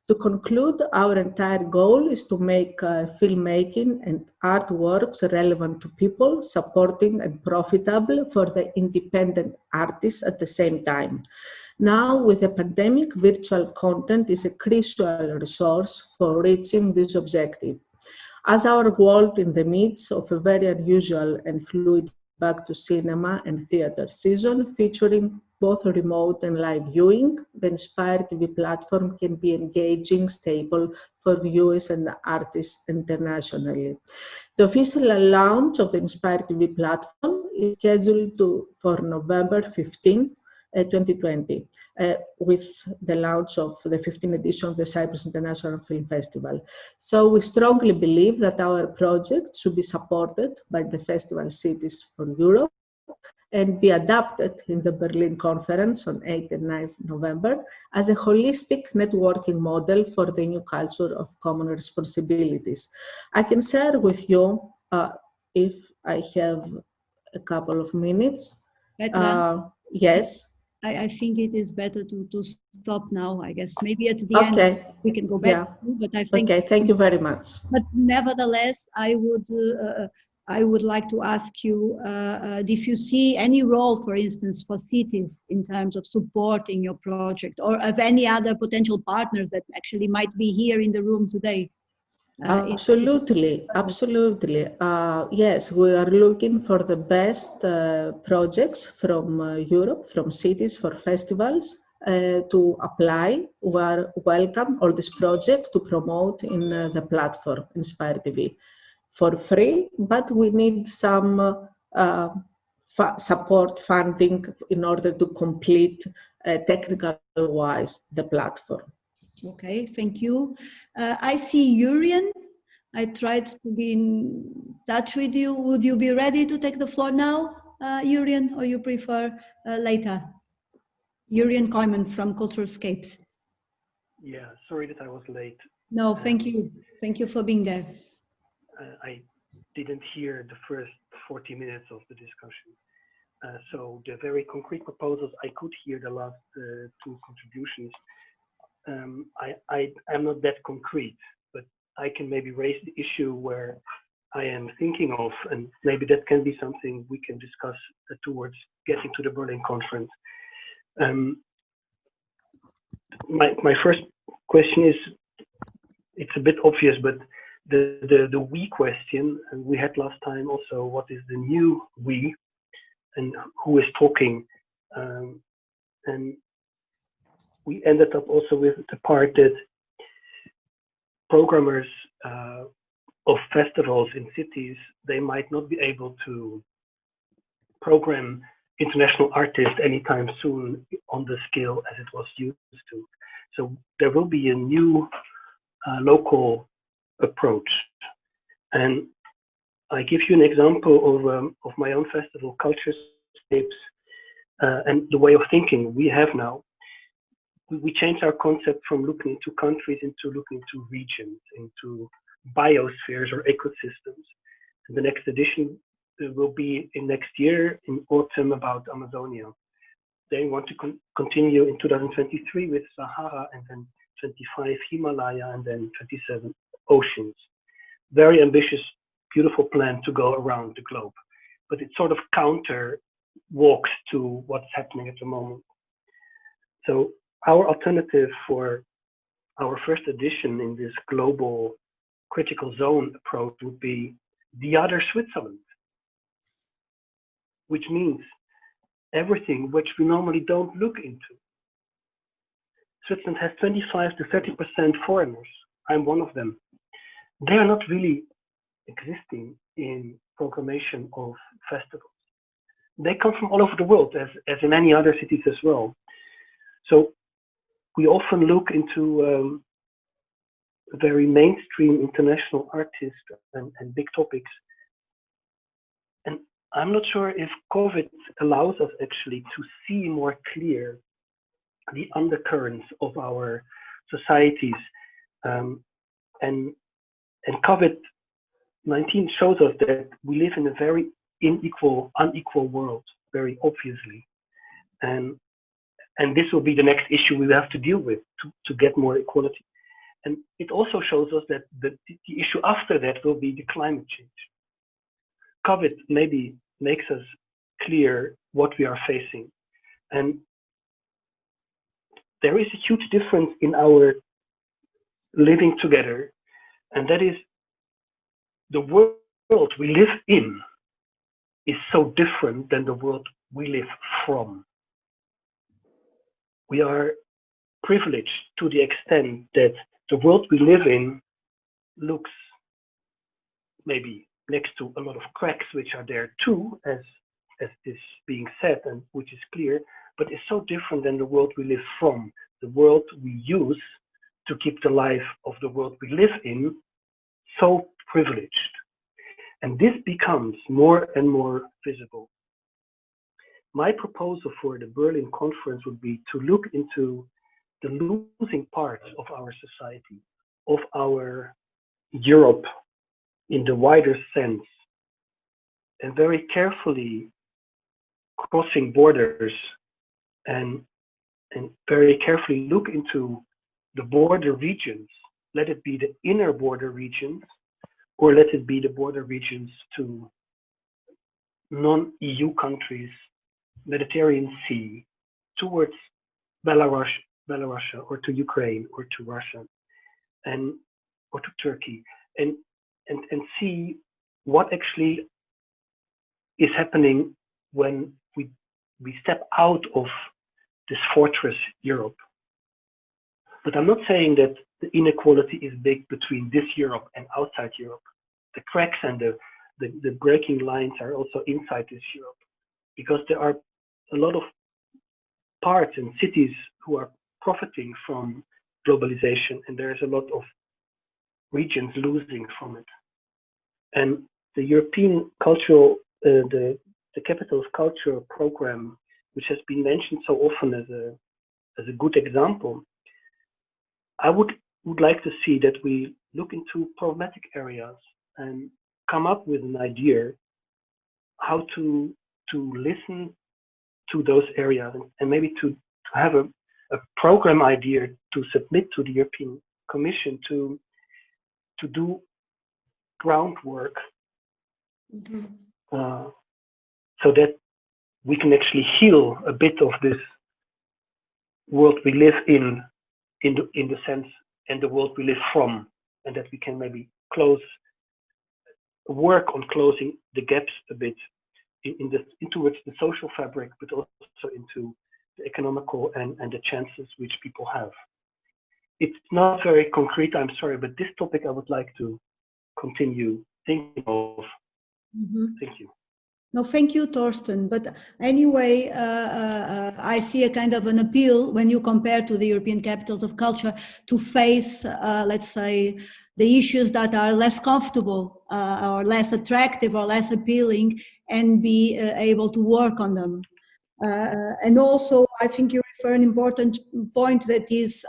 To conclude, our entire goal is to make filmmaking and artworks relevant to people, supporting and profitable for the independent artists at the same time. Now, with the pandemic, virtual content is a crucial resource for reaching this objective. As our world in the midst of a very unusual and fluid back to cinema and theater season, featuring both remote and live viewing, the Inspire TV platform can be an engaging staple for viewers and artists internationally. The official launch of the Inspire TV platform is scheduled for November 15, 2020, with the launch of the 15th edition of the Cyprus International Film Festival. So we strongly believe that our project should be supported by the Festival Cities for Europe and be adapted in the Berlin conference on 8th and 9th November as a holistic networking model for the new culture of common responsibilities. I can share with you, if I have a couple of minutes. Yes. I think it is better to stop now, I guess. Maybe at the end we can go back. Yeah. But I think. Okay, thank you very much. But nevertheless, I would like to ask you if you see any role, for instance, for cities in terms of supporting your project, or of any other potential partners that actually might be here in the room today. Absolutely. Yes, we are looking for the best projects from Europe, from cities, for festivals to apply. We are welcome all this project to promote in the platform Inspire TV for free, but we need some support funding in order to complete technical-wise the platform. Okay, thank you. I see Urian. I tried to be in touch with you. Would you be ready to take the floor now, Urian, or you prefer later? Urian Koyman from Culturalscapes. Yeah, sorry that I was late. No, thank you. Thank you for being there. I didn't hear the first 40 minutes of the discussion. So the very concrete proposals, I could hear the last two contributions. I'm not that concrete, but I can maybe raise the issue where I am thinking of, and maybe that can be something we can discuss towards getting to the Berlin conference. My first question is, it's a bit obvious, but the we question, and we had last time also, what is the new we, and who is talking, and we ended up also with the part that programmers of festivals in cities, they might not be able to program international artists anytime soon on the scale as it was used to. So there will be a new local approach. And I give you an example of my own festival, Culturescapes, and the way of thinking we have now. We changed our concept from looking into countries into looking into regions, into biospheres or ecosystems. And the next edition will be in next year in autumn about Amazonia. They want to continue in 2023 with Sahara, and then 25 Himalaya, and then 27 oceans. Very ambitious, beautiful plan to go around the globe, but it sort of counter walks to what's happening at the moment. So our alternative for our first edition in this global critical zone approach would be the other Switzerland, which means everything which we normally don't look into. Switzerland has 25 to 30% foreigners. I'm one of them. They are not really existing in programmation of festivals. They come from all over the world, as in any other cities as well. So we often look into very mainstream international artists and big topics. And I'm not sure if COVID allows us actually to see more clear the undercurrents of our societies. And COVID-19 shows us that we live in a very unequal world, very obviously. And this will be the next issue we have to deal with to get more equality. And it also shows us that the issue after that will be the climate change. COVID maybe makes us clear what we are facing. And there is a huge difference in our living together, and that is the world we live in is so different than the world we live from. We are privileged to the extent that the world we live in looks maybe next to a lot of cracks, which are there too, as is being said, and which is clear, but it's so different than the world we live from, the world we use to keep the life of the world we live in so privileged. And this becomes more and more visible. My proposal for the Berlin conference would be to look into the losing parts of our society, of our Europe in the wider sense, and very carefully crossing borders and very carefully look into the border regions. Let it be the inner border regions, or let it be the border regions to non-EU countries, Mediterranean Sea, towards Belarus, or to Ukraine, or to Russia, or to Turkey, and see what actually is happening when we step out of this fortress Europe. But I'm not saying that the inequality is big between this Europe and outside Europe. The cracks and the breaking lines are also inside this Europe, because there are a lot of parts and cities who are profiting from globalization, and there is a lot of regions losing from it. And the European cultural, the Capital of Culture program, which has been mentioned so often as a good example, I would like to see that we look into problematic areas and come up with an idea how to listen to those areas, and maybe to have a program idea to submit to the European Commission to do groundwork, so that we can actually heal a bit of this world we live in the sense, and the world we live from, and that we can maybe work on closing the gaps a bit towards the social fabric, but also into the economical and the chances which people have. It's not very concrete, I'm sorry, but this topic I would like to continue thinking of. Thank you. No, thank you, Thurston. But anyway, I see a kind of an appeal when you compare to the European capitals of culture to face, let's say, the issues that are less comfortable or less attractive or less appealing, and be able to work on them. And also, I think you refer an important point, that is,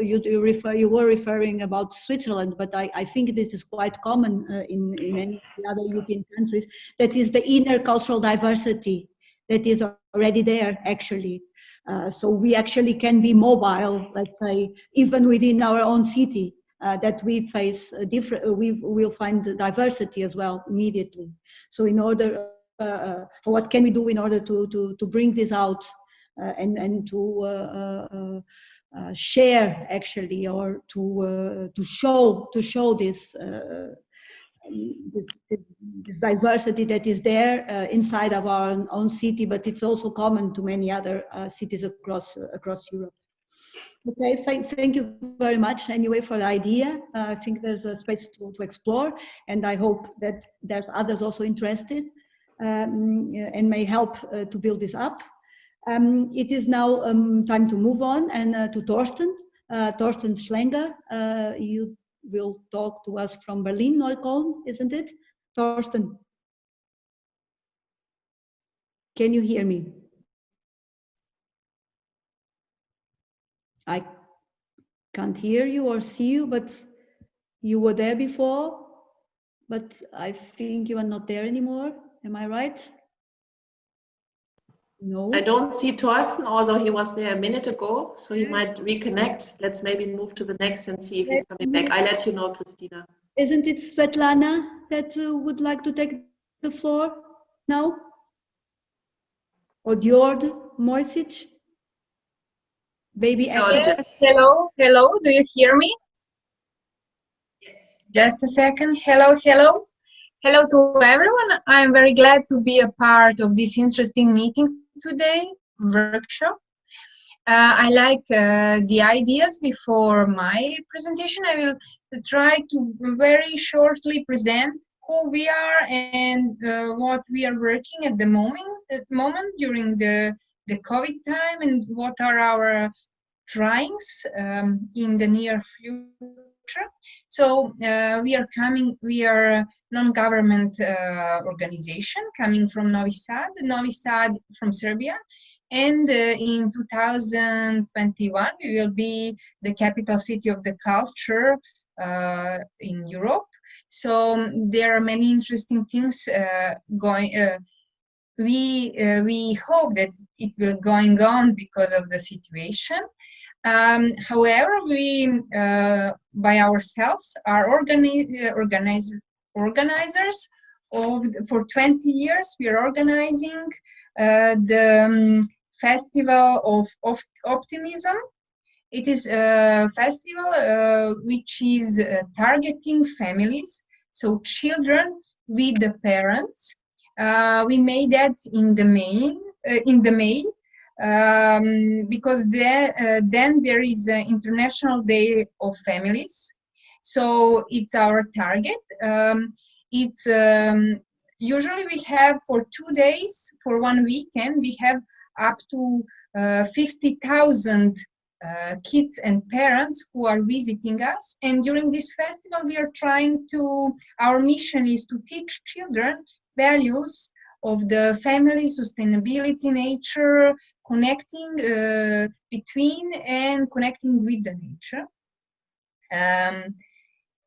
you were referring about Switzerland, but I think this is quite common in many other European countries. That is the inner cultural diversity that is already there, actually. So we actually can be mobile, let's say, even within our own city. That we face we'll find diversity as well immediately. So in order. What can we do in order to bring this out and to share, actually, or to show this diversity that is there inside of our own city, but it's also common to many other cities across Europe. Okay, thank you very much anyway for the idea. I think there's a space to explore, and I hope that there's others also interested. And may help to build this up. It is now time to move on and to Thurston Schlenger. You will talk to us from Berlin, Neukölln, isn't it? Thurston, can you hear me? I can't hear you or see you, but you were there before, but I think you are not there anymore. Am I right? No. I don't see Thorsten, although he was there a minute ago, so he might reconnect. Let's maybe move to the next and see if he's coming back. I let you know, Christina. Isn't it Svetlana that would like to take the floor now? Or Gjord Mojsic? Baby. Yes, hello, do you hear me? Yes. Just a second, hello. Hello to everyone. I'm very glad to be a part of this interesting meeting today, workshop. I like the ideas before my presentation. I will try to very shortly present who we are and what we are working at the moment during the COVID time, and what are our tryings in the near future. So we are a non-government organization coming from Novi Sad from Serbia, and in 2021 we will be the capital city of the culture in Europe. So there are many interesting things going. We hope that it will going on because of the situation. However, we by ourselves are organizers for 20 years. We are organizing the Festival of Optimism. It is a festival which is targeting families, so children with the parents. We made that in the May. Because then there is an International Day of Families, so it's our target. It's usually we have for 2 days, for 1 weekend, we have up to 50,000 kids and parents who are visiting us. And during this festival, we are our mission is to teach children values of the family, sustainability, nature, connecting between and connecting with the nature.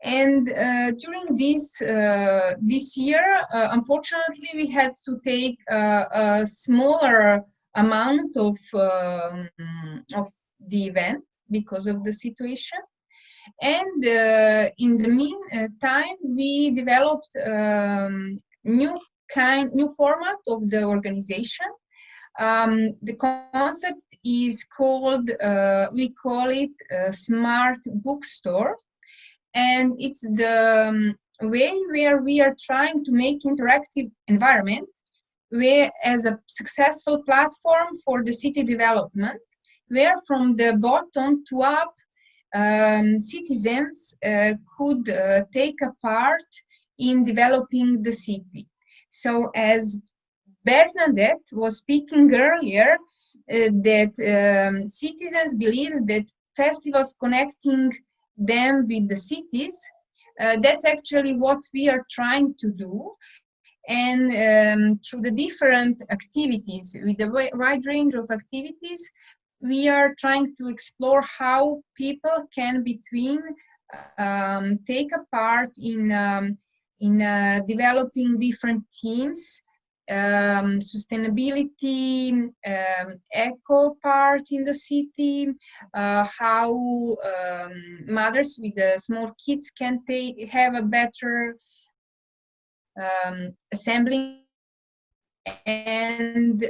And during this year, unfortunately, we had to take a smaller amount of the event because of the situation. And in the meantime, we developed new format of the organization. The concept is called, we call it a smart bookstore, and it's the way where we are trying to make interactive environment where as a successful platform for the city development, where from the bottom to up citizens could take a part in developing the city. So as Bernadette was speaking earlier, that citizens believe that festivals connecting them with the cities, that's actually what we are trying to do. And through the different activities, with a wide range of activities, we are trying to explore how people can take a part in developing different themes, sustainability, eco part in the city, how mothers with small kids can have a better assembling, and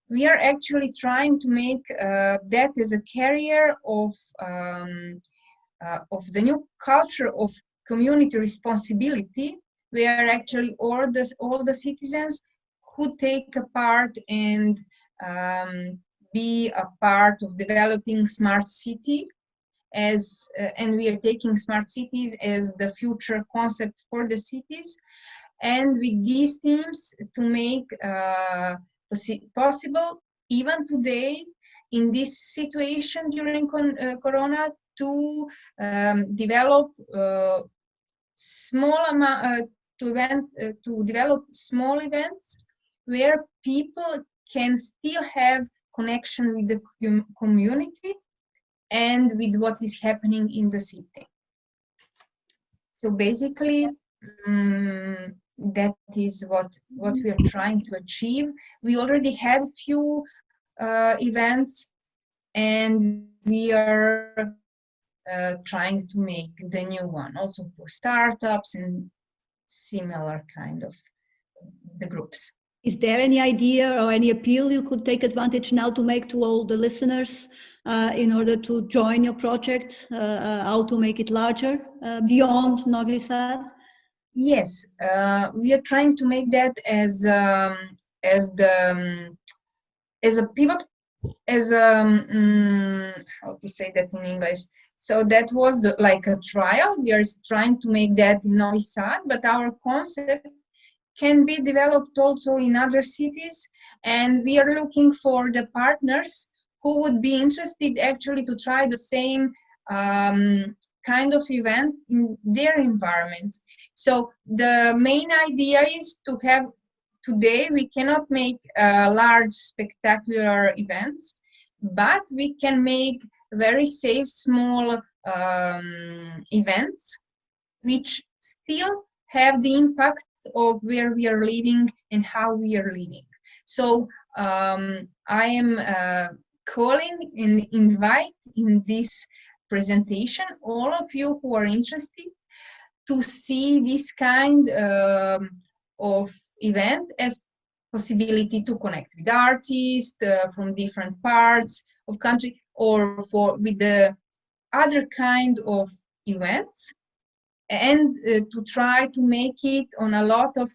we are actually trying to make that as a carrier of the new culture of community responsibility, where actually all the citizens could take a part and be a part of developing smart city, and we are taking smart cities as the future concept for the cities, and with these themes to make possible even today in this situation during Corona to develop to develop small events where people can still have connection with the community and with what is happening in the city. So basically, that is what we are trying to achieve. We already had few events, and we are trying to make the new one also for startups and similar kind of the groups. Is there any idea or any appeal you could take advantage now to make to all the listeners in order to join your project, how to make it larger beyond Novi Sad? Yes, we are trying to make that as a pivot, as how to say that in English. So that was like a trial. We are trying to make that in Novi Sad, but our concept can be developed also in other cities, and we are looking for the partners who would be interested actually to try the same kind of event in their environments. So the main idea is to have, today we cannot make large spectacular events, but we can make very safe small events which still have the impact of where we are living and how we are living. So I am calling and invite in this presentation all of you who are interested to see this kind of event as possibility to connect with artists from different parts of country, or with the other kind of events, and to try to make it on a lot of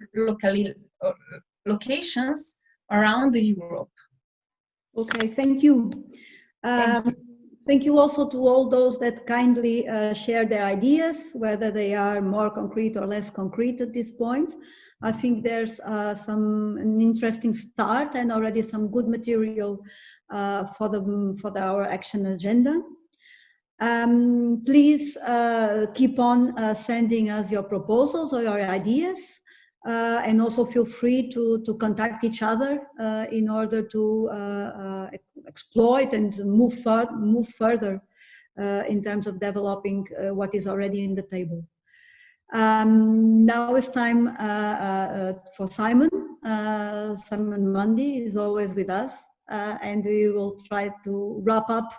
locations around Europe. Okay, thank you. Thank you also to all those that kindly share their ideas, whether they are more concrete or less concrete at this point. I think there's an interesting start and already some good material for our action agenda. Please keep on sending us your proposals or your ideas, and also feel free to contact each other in order to exploit and move further in terms of developing what is already in the table. Now it's time for Simon. Simon Mundy is always with us, and we will try to wrap up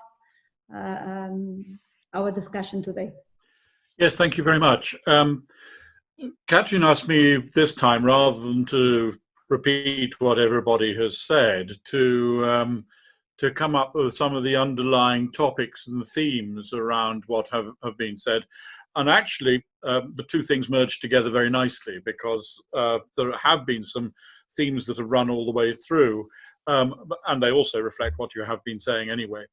our discussion today. Yes, thank you very much. Katrin asked me this time, rather than to repeat what everybody has said, to come up with some of the underlying topics and themes around what have been said. And actually, the two things merge together very nicely, because there have been some themes that have run all the way through. and they also reflect what you have been saying anyway.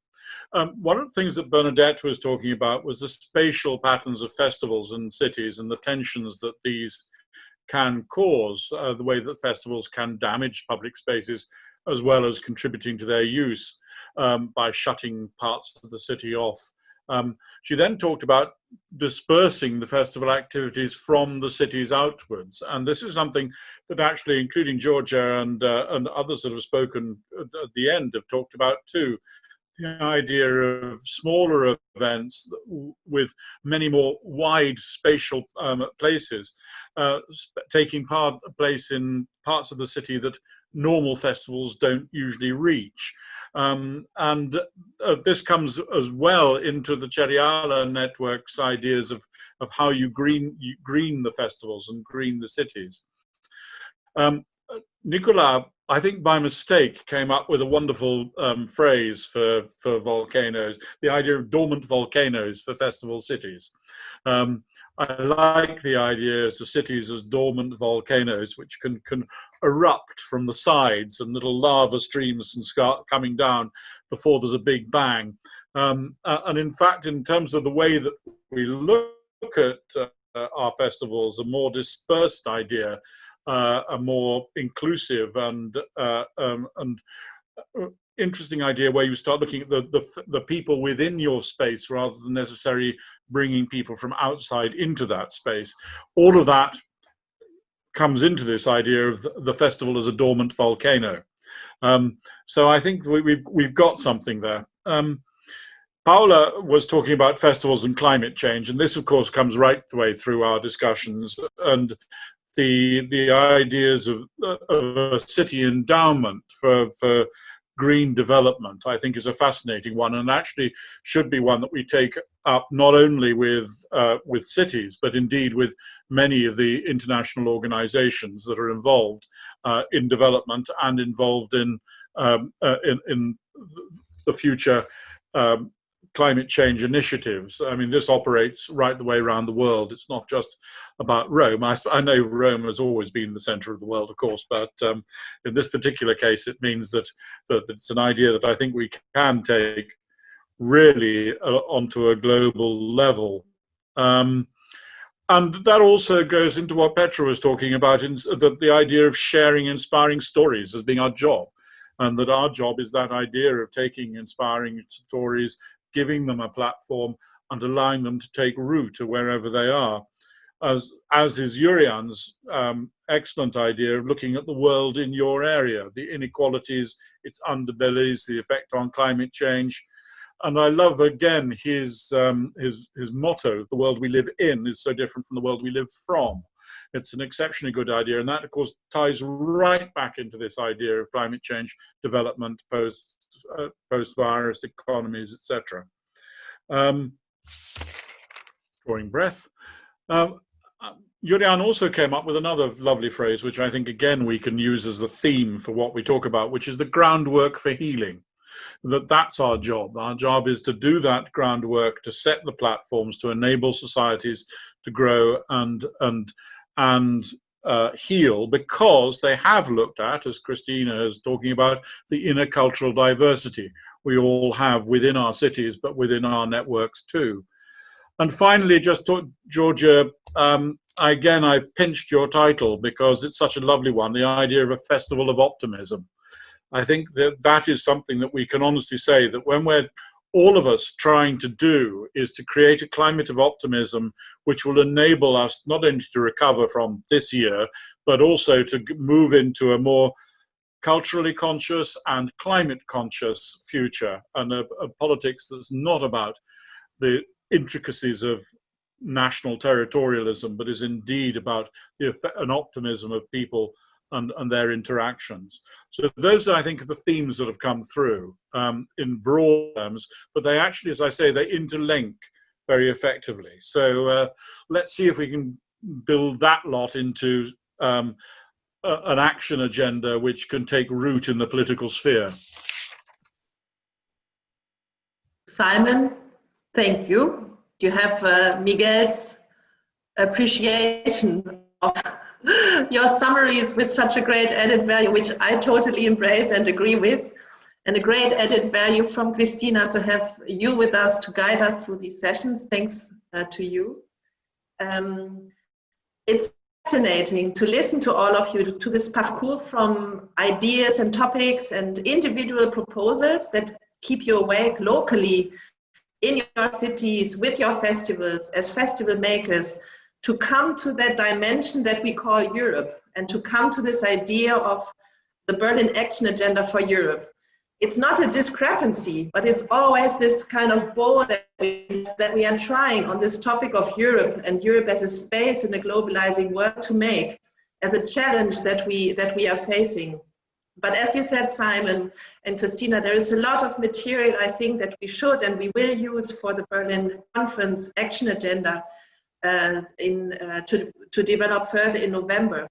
One of the things that Bernadette was talking about was the spatial patterns of festivals and cities and the tensions that these can cause, the way that festivals can damage public spaces as well as contributing to their use by shutting parts of the city off. She then talked about dispersing the festival activities from the cities outwards. And this is something that actually, including Georgia and others that have spoken at the end, have talked about too. The idea of smaller events with many more wide spatial places, taking place in parts of the city that normal festivals don't usually reach. This comes as well into the Cheriala network's ideas of how you green the festivals and green the cities. Nicola, I think by mistake, came up with a wonderful phrase for volcanoes, the idea of dormant volcanoes for festival cities. I like the idea of the cities as dormant volcanoes, which can erupt from the sides and little lava streams and start coming down before there's a big bang. And in fact, in terms of the way that we look at our festivals, a more dispersed idea, a more inclusive and interesting idea where you start looking at the people within your space rather than necessarily bringing people from outside into that space. All of that comes into this idea of the festival as a dormant volcano. So I think we've got something there. Paola was talking about festivals and climate change, and this of course comes right the way through our discussions, and the ideas of a city endowment for green development, I think, is a fascinating one, and actually should be one that we take up not only with cities, but indeed with many of the international organizations that are involved in development and involved in the future climate change initiatives. I mean, this operates right the way around the world. It's not just about Rome. I know Rome has always been the center of the world, of course, but in this particular case, it means that it's an idea that I think we can take really onto a global level. And that also goes into what Petra was talking about, the idea of sharing inspiring stories as being our job. And that our job is that idea of taking inspiring stories, giving them a platform and allowing them to take root wherever they are. As is Urian's excellent idea of looking at the world in your area, the inequalities, its underbellies, the effect on climate change. And I love, again, his motto, the world we live in is so different from the world we live from. It's an exceptionally good idea, and that, of course, ties right back into this idea of climate change, development, post-virus economies, etc. Drawing breath. Julian also came up with another lovely phrase, which I think, again, we can use as the theme for what we talk about, which is the groundwork for healing. That's our job. Our job is to do that groundwork, to set the platforms, to enable societies to grow and heal, because they have looked at, as Christina is talking about, the intercultural diversity we all have within our cities, but within our networks too. And finally, just Georgia, again, I pinched your title because it's such a lovely one, the idea of a Festival of Optimism. I think that is something that we can honestly say that when we're all of us trying to do is to create a climate of optimism which will enable us not only to recover from this year, but also to move into a more culturally conscious and climate conscious future, and a politics that's not about the intricacies of national territorialism, but is indeed about an optimism of people and their interactions. So those, I think, are the themes that have come through in broad terms, but they actually, as I say, they interlink very effectively. So let's see if we can build that lot into an action agenda which can take root in the political sphere. Simon, thank you. You have Miguel's appreciation of your summaries with such a great added value, which I totally embrace and agree with. And a great added value from Christina to have you with us to guide us through these sessions. Thanks to you. It's fascinating to listen to all of you, to this parcours from ideas and topics and individual proposals that keep you awake locally in your cities, with your festivals, as festival makers, to come to that dimension that we call Europe, and to come to this idea of the Berlin Action Agenda for Europe. It's not a discrepancy, but it's always this kind of bow that we are trying on this topic of Europe, and Europe as a space in a globalizing world to make as a challenge that we are facing. But as you said, Simon and Christina, there is a lot of material I think that we should and we will use for the Berlin Conference Action Agenda to develop further in November.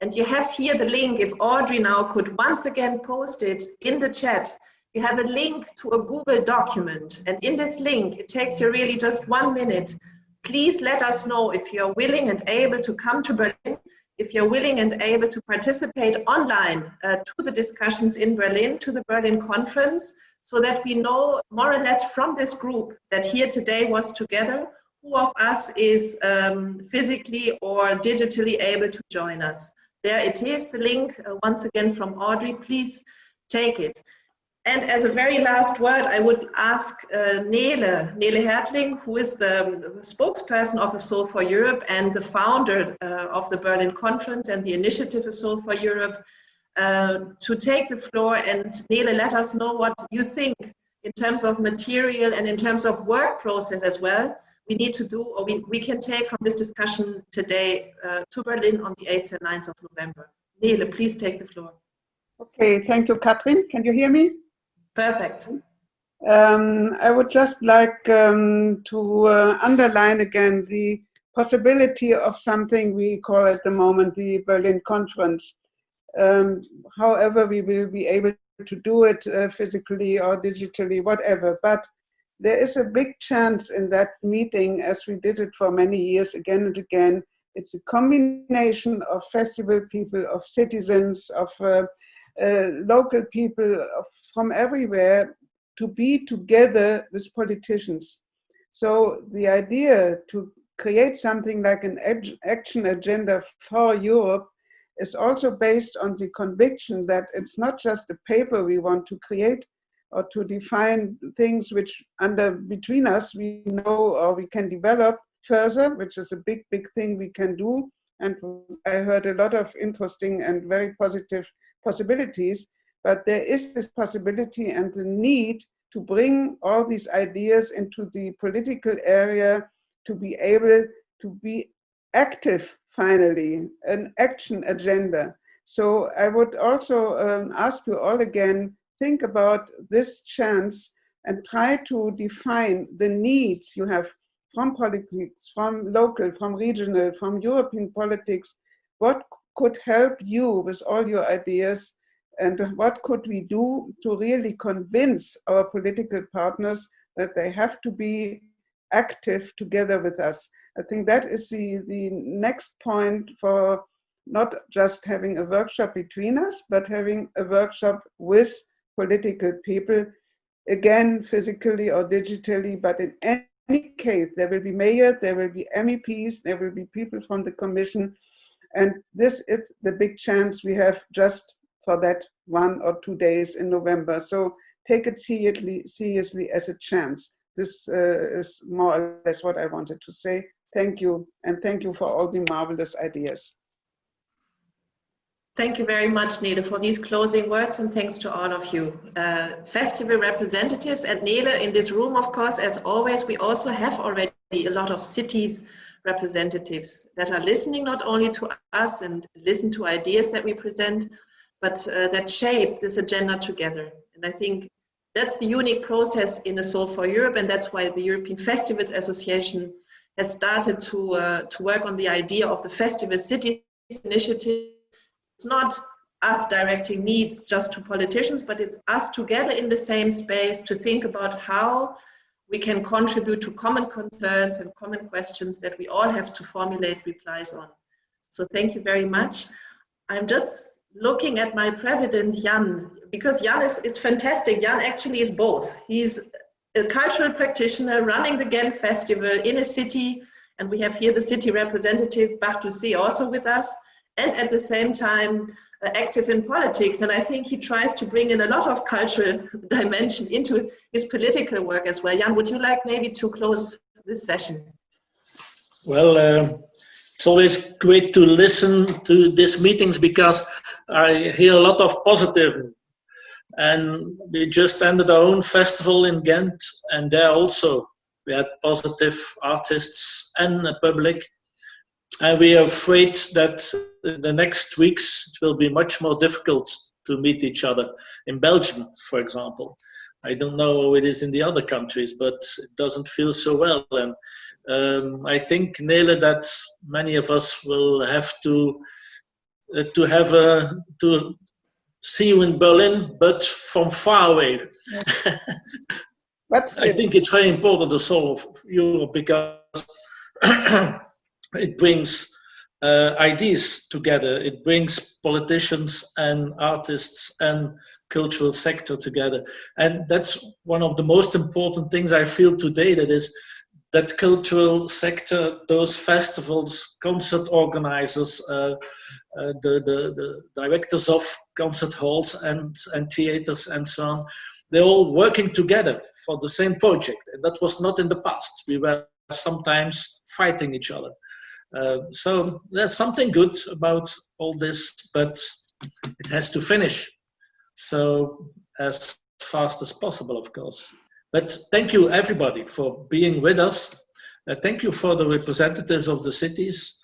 And you have here the link, if Audrey now could once again post it in the chat, you have a link to a Google document. And in this link, it takes you really just 1 minute. Please let us know if you're willing and able to come to Berlin, if you're willing and able to participate online to the discussions in Berlin, to the Berlin Conference, so that we know more or less from this group that here today was together, who of us is physically or digitally able to join us. There it is, the link, once again from Audrey, please take it. And as a very last word, I would ask Nele Hertling, who is the spokesperson of A Soul for Europe and the founder of the Berlin Conference and the initiative A Soul for Europe, to take the floor. And Nele, let us know what you think in terms of material and in terms of work process as well, we need to do, or we can take from this discussion today to Berlin on the 8th and 9th of November. Nele, please take the floor. Okay, thank you, Katrin. Can you hear me? Perfect. I would just like to underline again the possibility of something we call at the moment the Berlin Conference. However, we will be able to do it physically or digitally, whatever. But there is a big chance in that meeting, as we did it for many years, again and again. It's a combination of festival people, of citizens, of local people from everywhere to be together with politicians. So the idea to create something like an action agenda for Europe is also based on the conviction that it's not just a paper we want to create or to define things which between us we know or we can develop further, which is a big thing we can do. And I heard a lot of interesting and very positive possibilities, but there is this possibility and the need to bring all these ideas into the political area to be able to be active, finally, an action agenda. So I would also ask you all again, think about this chance and try to define the needs you have from politics, from local, from regional, from European politics. What could help you with all your ideas, and what could we do to really convince our political partners that they have to be active together with us? I think that is the next point for not just having a workshop between us, but having a workshop with political people, again, physically or digitally, but in any case, there will be mayors, there will be MEPs, there will be people from the Commission, and this is the big chance we have just for that 1 or 2 days in November. So take it seriously as a chance. This is more or less what I wanted to say. Thank you, and thank you for all the marvelous ideas. Thank you very much, Nele, for these closing words, and thanks to all of you. Festival representatives and Nele in this room, of course, as always, we also have already a lot of cities representatives that are listening not only to us and listen to ideas that we present, but that shape this agenda together. And I think that's the unique process in A Soul for Europe, and that's why the European Festivals Association has started to work on the idea of the Festival Cities Initiative. It's not us directing needs just to politicians, but it's us together in the same space to think about how we can contribute to common concerns and common questions that we all have to formulate replies on. So thank you very much. I'm just looking at my president, Jan, because Jan it's fantastic. Jan actually is both. He's a cultural practitioner running the Ghent Festival in a city, and we have here the city representative, Barthuset, also with us, and at the same time active in politics. And I think he tries to bring in a lot of cultural dimension into his political work as well. Jan, would you like maybe to close this session? Well, it's always great to listen to these meetings because I hear a lot of positive. And we just ended our own festival in Ghent, and there also we had positive artists and the public. And we are afraid that in the next weeks it will be much more difficult to meet each other. In Belgium, for example. I don't know how it is in the other countries, but it doesn't feel so well. And I think, Nele, that many of us will have to see you in Berlin, but from far away. Yes. I think it's very important, the soul of Europe, because it brings ideas together. It brings politicians and artists and cultural sector together. And that's one of the most important things I feel today, that is that cultural sector, those festivals, concert organizers, the directors of concert halls and theaters and so on, they're all working together for the same project. And that was not in the past. We were sometimes fighting each other. So there's something good about all this, but it has to finish. So as fast as possible, of course. But thank you, everybody, for being with us. Thank you for the representatives of the cities,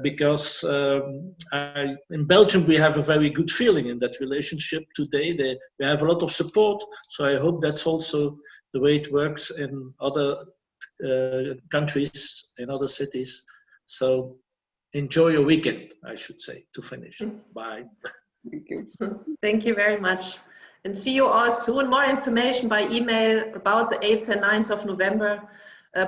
because in Belgium we have a very good feeling in that relationship today. We have a lot of support, so I hope that's also the way it works in other countries, in other cities. So enjoy your weekend, I should say, to finish. Bye. Thank you. Thank you very much. And see you all soon. More information by email about the 8th and 9th of November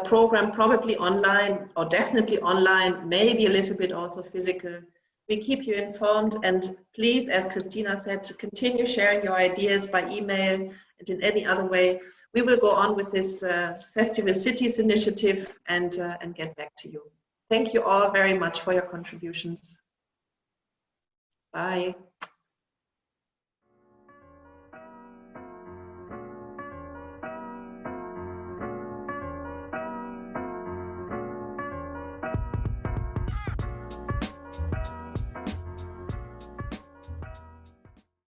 program, probably online, or definitely online, maybe a little bit also physical. We keep you informed, and please, as Christina said, to continue sharing your ideas by email and in any other way. We will go on with this Festival Cities initiative and get back to you. Thank you all very much for your contributions. Bye.